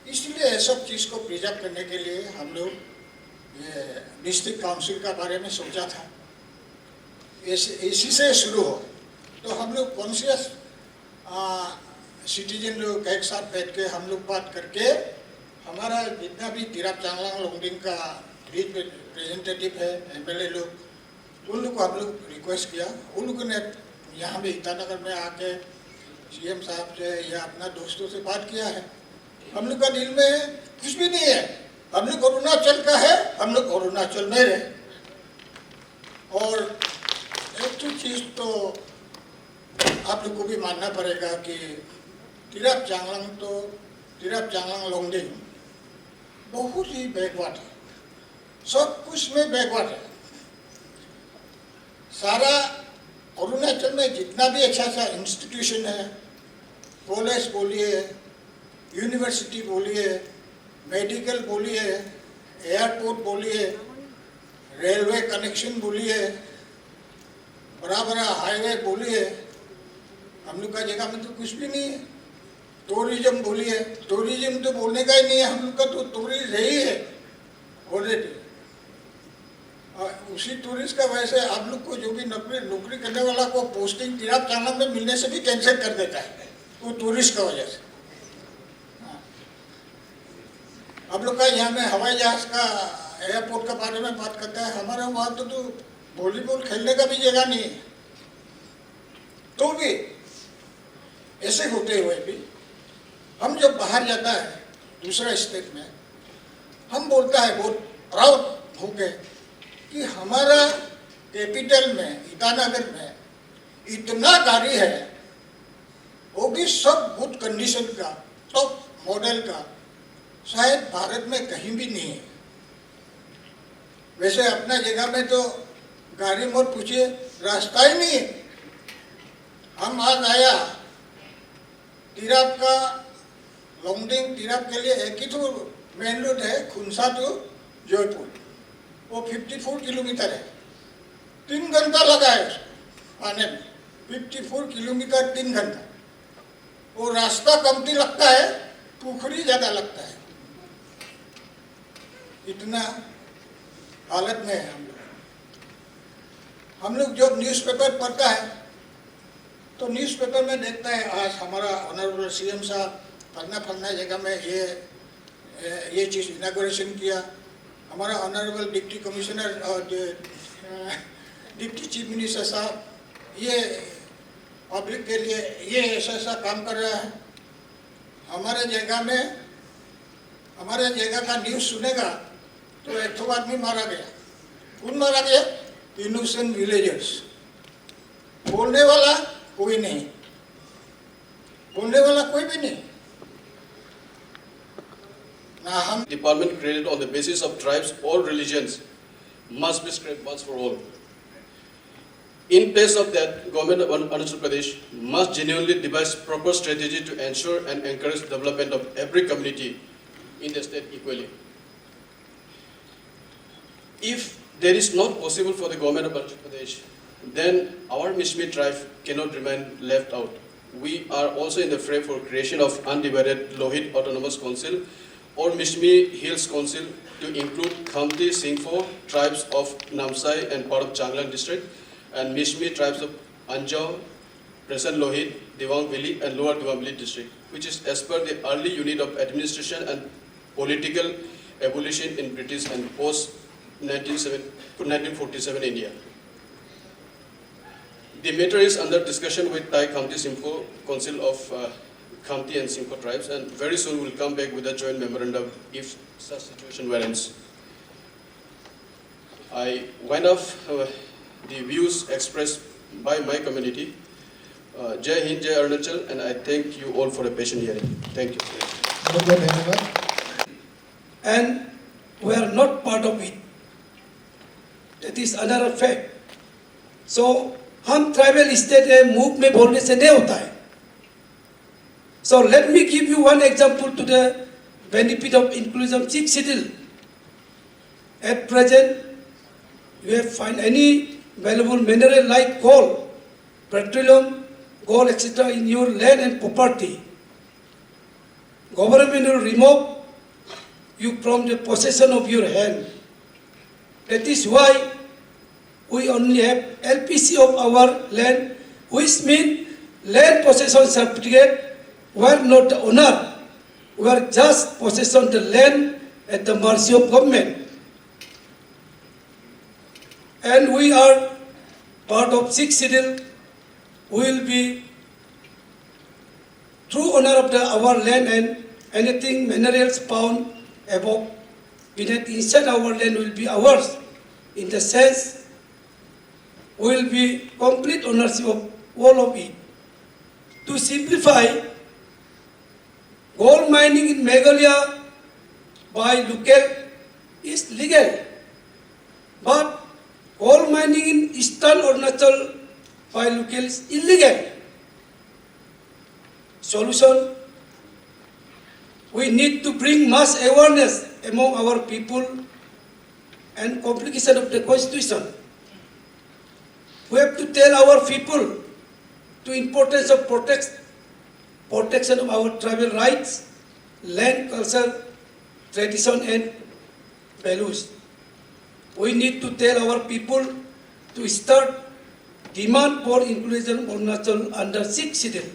इसलिए ये सब चीज़ को प्रिजर्व करने के लिए हम लोग ये डिस्ट्रिक्ट काउंसिल का बारे में सोचा था। इसी से शुरू हो तो हम लोग कॉन्शियस सिटीजन लोग एक साथ बैठ के हम लोग बात करके, हमारा जितना भी तिराप चांगलांग लोंगडिंग का रिप्रेजेंटेटिव है, एमएलए लोग, उन लोग को हम लोग रिक्वेस्ट किया। उन लोगों ने यहाँ पे ईटानगर में आके सीएम साहब से या अपना दोस्तों से बात किया है। हम लोग का दिल में कुछ भी नहीं है, हम लोग अरुणाचल का है, हम लोग अरुणाचल में रहे। और एक तो चीज़ तो आप लोग को भी मानना पड़ेगा कि तिराप चांगलांग लोंगडिंग बहुत ही बैकवर्ड है, सब कुछ में बैकवर्ड है। सारा अरुणाचल में जितना भी अच्छा सा इंस्टीट्यूशन है, कॉलेज बोलिए, यूनिवर्सिटी बोलिए, मेडिकल बोलिए, एयरपोर्ट बोलिए, रेलवे कनेक्शन बोलिए, बड़ा बड़ा हाईवे बोलिए, हम लोग का जगह में तो कुछ भी नहीं है। टूरिज्म बोलिए, टूरिज्म तो बोलने का ही नहीं है, हम लोग का तो टूरिस्ट रही है ऑलरेडी। उसी टूरिस्ट का वजह से आप लोग को जो भी नौकरी करने वाला को पोस्टिंग तिराप चांगलांग में मिलने से भी कैंसिल कर देता है, वो टूरिस्ट का वजह से। आप लोग का यहाँ में हवाई जहाज का, एयरपोर्ट का बारे में बात करता है, हमारा वहाँ तो वॉलीबॉल खेलने का भी जगह नहीं है। तो भी ऐसे होते हुए भी हम जब बाहर जाता है दूसरा स्टेट में, हम बोलता है बहुत प्राउड होके कि हमारा कैपिटल में ईटानगर में इतना गाड़ी है, वो भी सब गुड कंडीशन का, टॉप मॉडल का, शायद भारत में कहीं भी नहीं है। वैसे अपना जगह में तो गाड़ी मत पूछिए, रास्ता ही नहीं है। हम आज आया तिराप का लॉन्गडिंग तिरप के लिए एक ही तो मेन रूट है, खुनसा टू जयपुर, वो 54 किलोमीटर है। 3 घंटा लगा है आने में, 54 किलोमीटर 3 घंटा। वो रास्ता कमती लगता है, पुखरी ज़्यादा लगता है। इतना हालत में है हम लोग जब न्यूज़पेपर पढ़ता है तो न्यूज़पेपर में देखता है आज हमारा ऑनरेबल सीएम साहब फलना जगह में ये चीज़ इनागोरेशन किया, हमारा ऑनरेबल डिप्टी कमिश्नर और डिप्टी चीफ मिनिस्टर साहब ये पब्लिक के लिए ये ऐसा काम कर रहा है। हमारे जगह का न्यूज़ सुनेगा तो एक तो आदमी मारा गया। कौन मारा गया? Innocent villagers. बोलने वाला कोई नहीं, बोलने वाला कोई भी नहीं। ना हम Department created on the basis of tribes or religions must be scrapped once for all. In place of that, government of Arunachal Pradesh must genuinely devise proper strategy to ensure and encourage development of every community in the state equally. If there is not possible for the government of Arunachal Pradesh, then our Mishmi tribe cannot remain left out. We are also in the fray for creation of undivided Lohit Autonomous Council or Mishmi Hills Council to include Khamti, Singpho tribes of Namsai and part of Changlang district, and Mishmi tribes of Anjaw, Present Lohit, Dewang Valley and Lower Dewang Valley district, which is as per the early unit of administration and political evolution in British and post-1947 India. The matter is under discussion with Thai Khamti Singpho Council of Khamti and Singpho tribes, and very soon we'll come back with a joint memorandum if such situation warrants. I wind up the views expressed by my community. Jai Hind, Jai Arunachal, and I thank you all for a patient hearing. Thank you. And we are not part of it. That is another fact. So हम tribal state है, मुंह में बोलने से नहीं होता है. So let me give you one example to the benefit of inclusion 6 schedule. At present, you have find any valuable mineral like coal, petroleum, gold, etc. in your land and property. Government will remove you from the possession of your hand. That is why we only have LPC of our land, which means land possession certificate. We are not the owner. We are just possession the land at the mercy of government. And we are part of 6th schedule. We will be true owner of our land, and anything minerals found above, beneath, inside our land will be ours. In the sense, we will be complete ownership of all of it. To simplify, gold mining in Meghalaya by local is legal, but gold mining in Eastern Arunachal by local is illegal. Solution: we need to bring mass awareness among our people and complication of the constitution. We have to tell our people the importance of protection of our tribal rights, land, culture, tradition and values. We need to tell our people to start demand for inclusion of Arunachal under 6th schedule.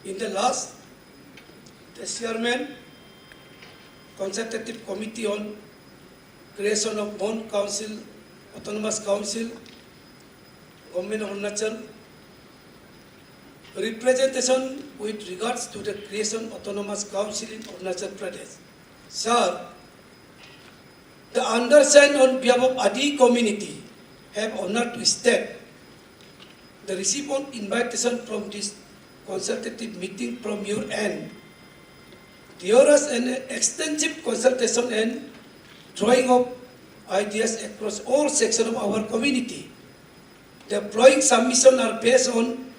In the last, the chairman, consultative committee on creation of one council, autonomous council, government of Arunachal, representation with regards to the creation of autonomous council in Arunachal Pradesh. Sir, the undersigned on behalf of Adi community have honor to state the receipt of invitation from this consultative meeting from your end. There was an extensive consultation and drawing of ideas across all sections of our community. The following submissions are based on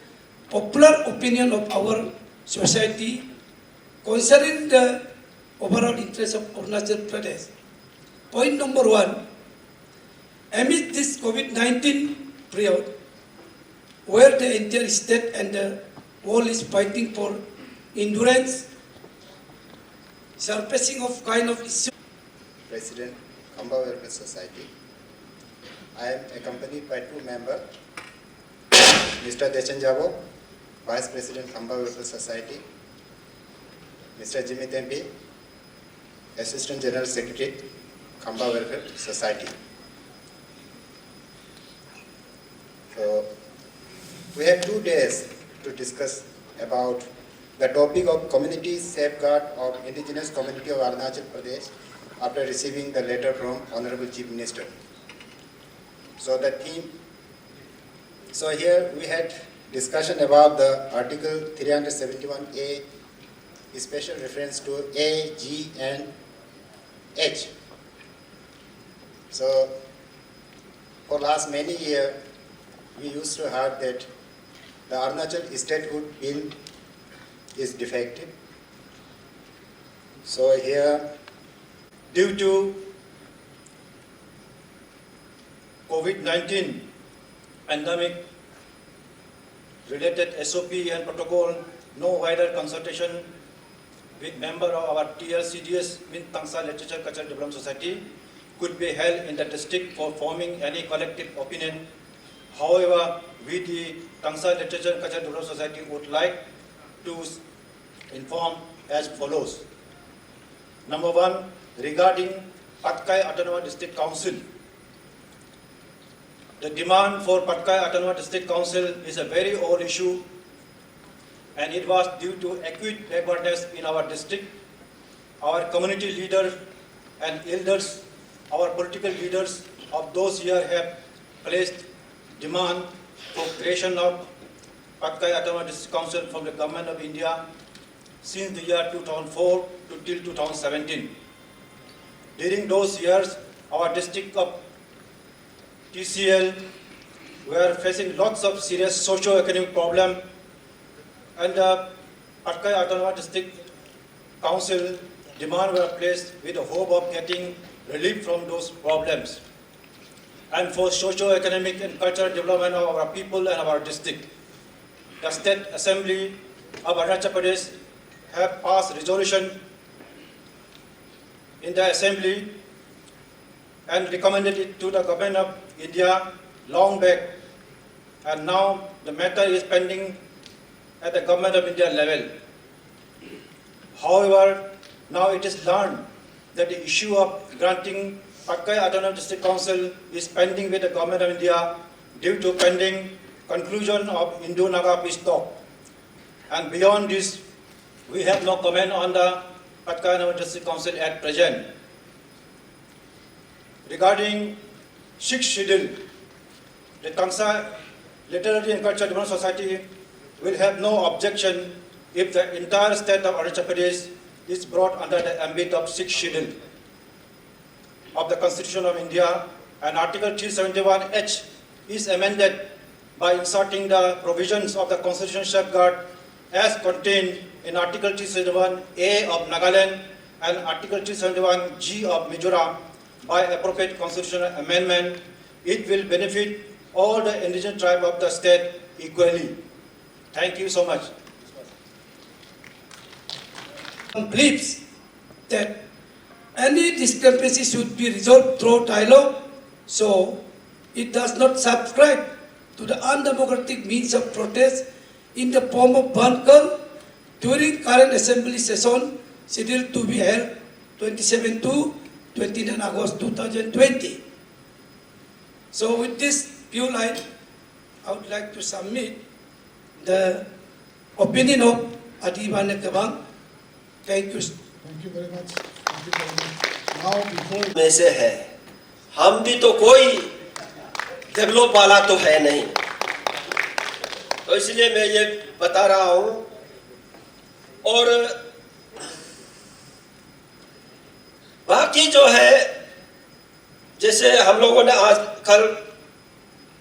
popular opinion of our society concerning the overall interest of Arunachal Pradesh. Point number 1, amid this COVID-19 period, where the entire state and the world is fighting for endurance, surfacing of kind of issue. President, Khamba Welfare Society. I am accompanied by two members, Mr. Dechen Jabo, Vice President, Khamba Welfare Society, Mr. Jimmy Tempi, Assistant General Secretary, Khamba Welfare Society. So, we have 2 days to discuss about the topic of community safeguard of indigenous community of Arunachal Pradesh after receiving the letter from Honorable Chief Minister. So the theme, so here we had discussion about the Article 371A, special reference to A, G and H. So for last many years, we used to have that the Arunachal Statehood Bill is defective. So here, Due to COVID-19 pandemic related SOP and protocol, no wider consultation with member of our TLCDS, Min Tangsa Literature Cultural Development Society, could be held in the district for forming any collective opinion. However, we the Tangsa Literature Cultural Development Society would like to inform as follows. Number 1, regarding Patkai Autonomous District Council. The demand for Patkai Autonomous District Council is a very old issue, and it was due to acute backwardness in our district. Our community leaders and elders, our political leaders of those years have placed demand for creation of Patkai Autonomous District Council from the Government of India since the year 2004 to till 2017. During those years, our district of TCL were facing lots of serious socio-economic problems, and the Patkai Autonomous District Council demand were placed with the hope of getting relief from those problems and for socio-economic and cultural development of our people and our district. The State Assembly of Arunachal Pradesh have passed resolution in the Assembly and recommended it to the Government of India long back, and now the matter is pending at the Government of India level. However, now it is learned that the issue of granting Patkai Autonomous District Council is pending with the Government of India due to pending conclusion of Indo-Naga peace talk. And beyond this, we have no comment on the Patkai Autonomous District Council at present. Regarding 6th schedule, the Tangsa Literary and Cultural Development Society will have no objection if the entire state of Arunachal Pradesh is brought under the ambit of 6th schedule of the Constitution of India, and Article 371H is amended by inserting the provisions of the Constitution safeguard as contained in Article 371A of Nagaland and Article 371G of Mizoram by appropriate constitutional amendment. It will benefit all the indigenous tribes of the state equally. Thank you so much. Believes that any discrepancy should be resolved through dialogue, so it does not subscribe to the undemocratic means of protest in the form of burnt girl during current assembly session scheduled to be held 27 to 29 August 2020. So with this few lines, I would like to submit the opinion of Adibane Kabang. Thank you. Thank you very much. Thank you very much. Now before में से है, हम भी तो कोई develop वाला तो है नहीं, तो इसलिए मैं ये बता रहा हूँ। और बाकी जो है, जैसे जैसे हम लोगों ने आज कल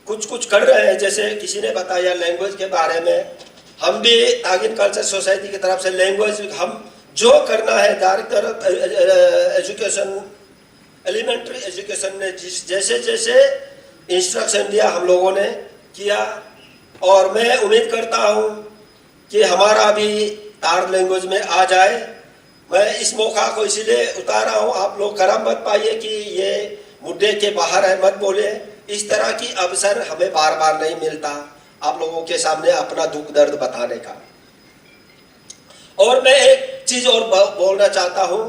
कुछ कर रहे हैं, जैसे किसी ने बताया लैंग्वेज के बारे में, हम भी तागिन कल्चर सोसाइटी की तरफ से लैंग्वेज हम जो करना है डायरेक्टर एजुकेशन एलिमेंट्री एजुकेशन ने जैसे जैसे इंस्ट्रक्शन दिया हम लोगों ने किया, और मैं उम्मीद करता हूँ कि हमारा भी ताड़ लैंग्वेज में आ जाए। मैं इस मौका को इसीलिए उतारा हूँ, आप लोग खराब मत पाइए कि ये मुद्दे के बाहर है, मत बोले। इस तरह की अवसर हमें बार बार नहीं मिलता आप लोगों के सामने अपना दुख दर्द बताने का। और मैं एक चीज और बोलना चाहता हूँ,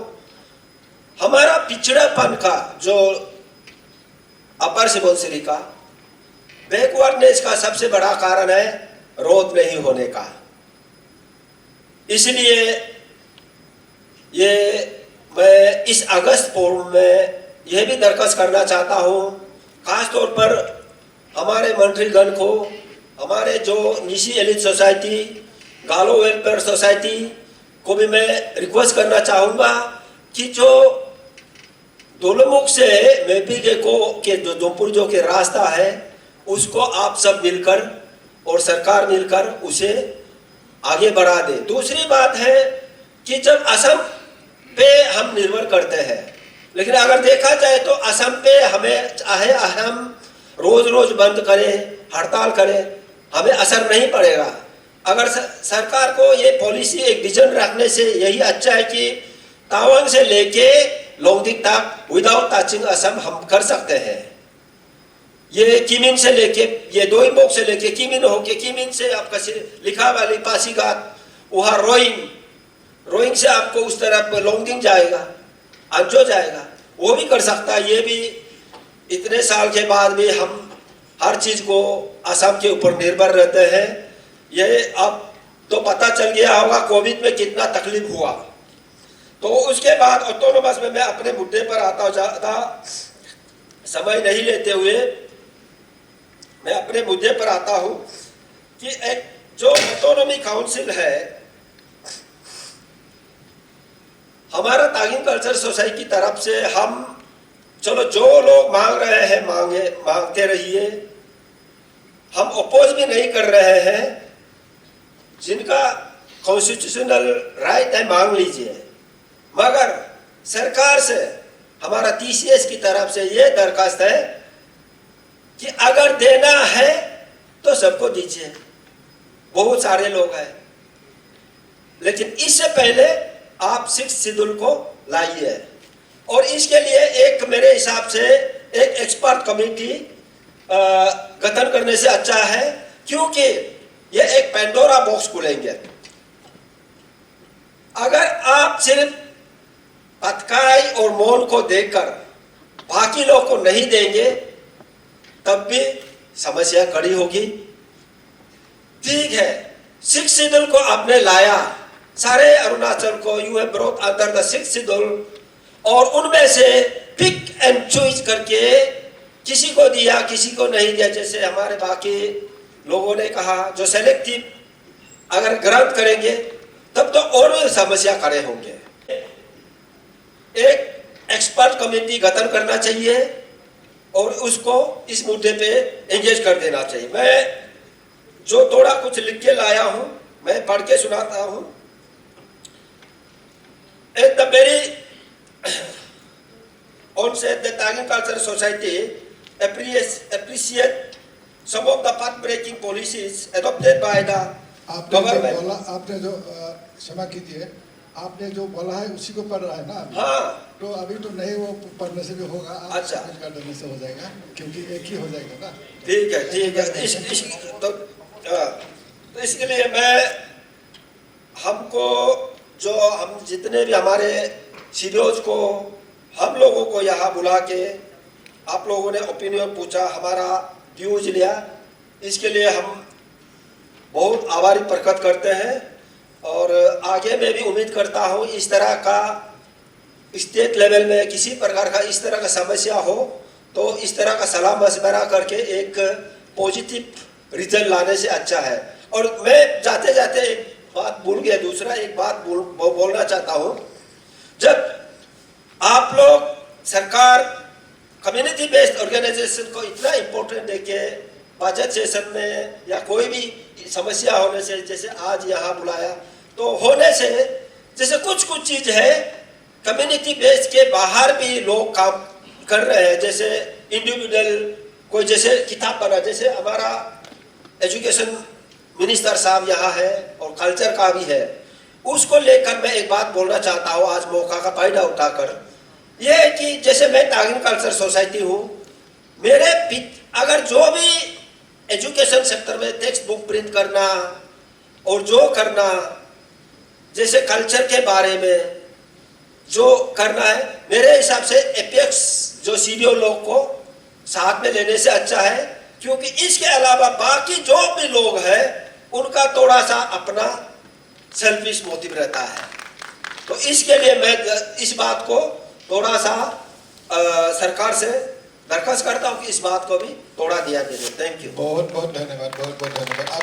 हमारा पिछड़ेपन का जो अपर सुबनसिरी का बैकवर्डनेस का सबसे बड़ा कारण है रोड नहीं होने का। इसलिए ये मैं इस अगस्त फोरम में यह भी दरख्वास्त करना चाहता हूँ, खास तौर पर हमारे मंत्रीगण को, हमारे जो निशी एलिट सोसाइटी, गालो वेलफेयर सोसाइटी को भी मैं रिक्वेस्ट करना चाहूँगा कि जो दोलमुख से मेपी के जो जोमपुर जो के रास्ता है उसको आप सब मिलकर और सरकार मिलकर उसे आगे बढ़ा दे। दूसरी बात है कि जब असम पे हम निर्भर करते हैं, लेकिन अगर देखा जाए तो असम पे हमें चाहे हम रोज बंद करें, हड़ताल करें, हमें असर नहीं पड़ेगा। अगर सरकार को ये पॉलिसी एक विजन रखने से यही अच्छा है कि तावांग से लेके लोंगडिंग तक विदाउट टचिंग असम हम कर सकते हैं। ये किमिन से लेके, ये दोइंबोक से लेके किमिन होके, किमिन से आपका लिखा वाली पासीघाट, वहाँ रोइंग से आपको उस तरफ लोंगडिंग जाएगा, अंजो जाएगा, वो भी कर सकता है। ये भी इतने साल के बाद भी हम हर चीज को असम के ऊपर निर्भर रहते हैं। ये अब तो पता चल गया होगा कोविड में कितना तकलीफ हुआ। तो उसके बाद ऑटोनोमस में मैं अपने मुद्दे पर आता हूँ, ज़्यादा समय नहीं लेते हुए मैं अपने मुद्दे पर आता हूँ कि एक जो ऑटोनॉमी काउंसिल है, हमारा तागिन कल्चर सोसाइटी की तरफ से हम चलो जो लोग मांग रहे हैं मांगते रहिए, हम अपोज भी नहीं कर रहे हैं। जिनका कॉन्स्टिट्यूशनल राइट है मांग लीजिए, मगर सरकार से हमारा TCS की तरफ से ये दरखास्त है कि अगर देना है तो सबको दीजिए, बहुत सारे लोग हैं, लेकिन इससे पहले आप 6 शेड्यूल को लाइए। और इसके लिए एक मेरे हिसाब से एक एक्सपर्ट कमेटी गठन करने से अच्छा है, क्योंकि ये एक पेंडोरा बॉक्स खुलेंगे। अगर आप सिर्फ पतकाई और मौन को देखकर बाकी लोग को नहीं देंगे तब भी समस्या खड़ी होगी। ठीक है, 6 शेड्यूल को आपने लाया, सारे अरुणाचल को you have brought under the 6 schedule, और उनमें से पिक एंड चॉइस करके किसी को दिया किसी को नहीं दिया, जैसे हमारे बाकी लोगों ने कहा, जो सेलेक्टिव अगर ग्रांट करेंगे तब तो और समस्या खड़े होंगे। एक एक्सपर्ट कमेटी गठन करना चाहिए और उसको इस मुद्दे पे एंगेज कर देना चाहिए। मैं जो थोड़ा कुछ लिख के लाया हूं मैं पढ़ के सुनाता हूं। At the very onset, the Tagiन Cultural Society appreciate some of the path-breaking policies adopted by the government. आपने जो क्षमा कीजिए, आपने जो बोला है उसी को पढ़ रहा है ना? हाँ। तो अभी तो नहीं, वो पढ़ने से भी होगा। अच्छा। कर देने से हो जाएगा, क्योंकि एक ही हो जाएगा ना। ठीक है। तो इसके लिए मैं हमको जो हम जितने भी हमारे सीनियर्स को हम लोगों को यहाँ बुला के आप लोगों ने ओपिनियन पूछा, हमारा व्यूज लिया, इसके लिए हम बहुत आभारी प्रकट करते हैं। और आगे मैं भी उम्मीद करता हूँ इस तरह का स्टेट लेवल में किसी प्रकार का इस तरह का समस्या हो तो इस तरह का सलाह मशवरा करके एक पॉजिटिव रिजल्ट लाने से अच्छा है। और मैं जाते जाते एक बात भूल गया, दूसरा एक बात बोलना चाहता हूँ। जब आप लोग सरकार कम्युनिटी बेस्ड ऑर्गेनाइजेशन को इतना इम्पोर्टेंट है कि बजट सेशन में या कोई भी समस्या होने से, जैसे आज यहाँ बुलाया तो होने से, जैसे कुछ चीज़ है कम्युनिटी बेस्ड के बाहर भी लोग काम कर रहे हैं, जैसे इंडिविजुअल कोई जैसे किताब बना, जैसे हमारा एजुकेशन मिनिस्टर साहब यहाँ है और कल्चर का भी है, उसको लेकर मैं एक बात बोलना चाहता हूँ आज मौका का फायदा उठाकर, ये है कि जैसे मैं तागिन कल्चर सोसाइटी हूँ, मेरे अगर जो भी एजुकेशन सेक्टर में टेक्स्ट बुक प्रिंट करना और जो करना, जैसे कल्चर के बारे में जो करना है, मेरे हिसाब से एपेक्स जो सीडीओ लोग को साथ में लेने से अच्छा है, क्योंकि इसके अलावा बाकी जो भी लोग हैं उनका थोड़ा सा अपना सेल्फिश मोटिव रहता है। तो इसके लिए मैं इस बात को थोड़ा सा सरकार से दरख्वास्त करता हूँ कि इस बात को भी थोड़ा ध्यान दें। Thank you. बहुत बहुत धन्यवाद, बहुत बहुत धन्यवाद।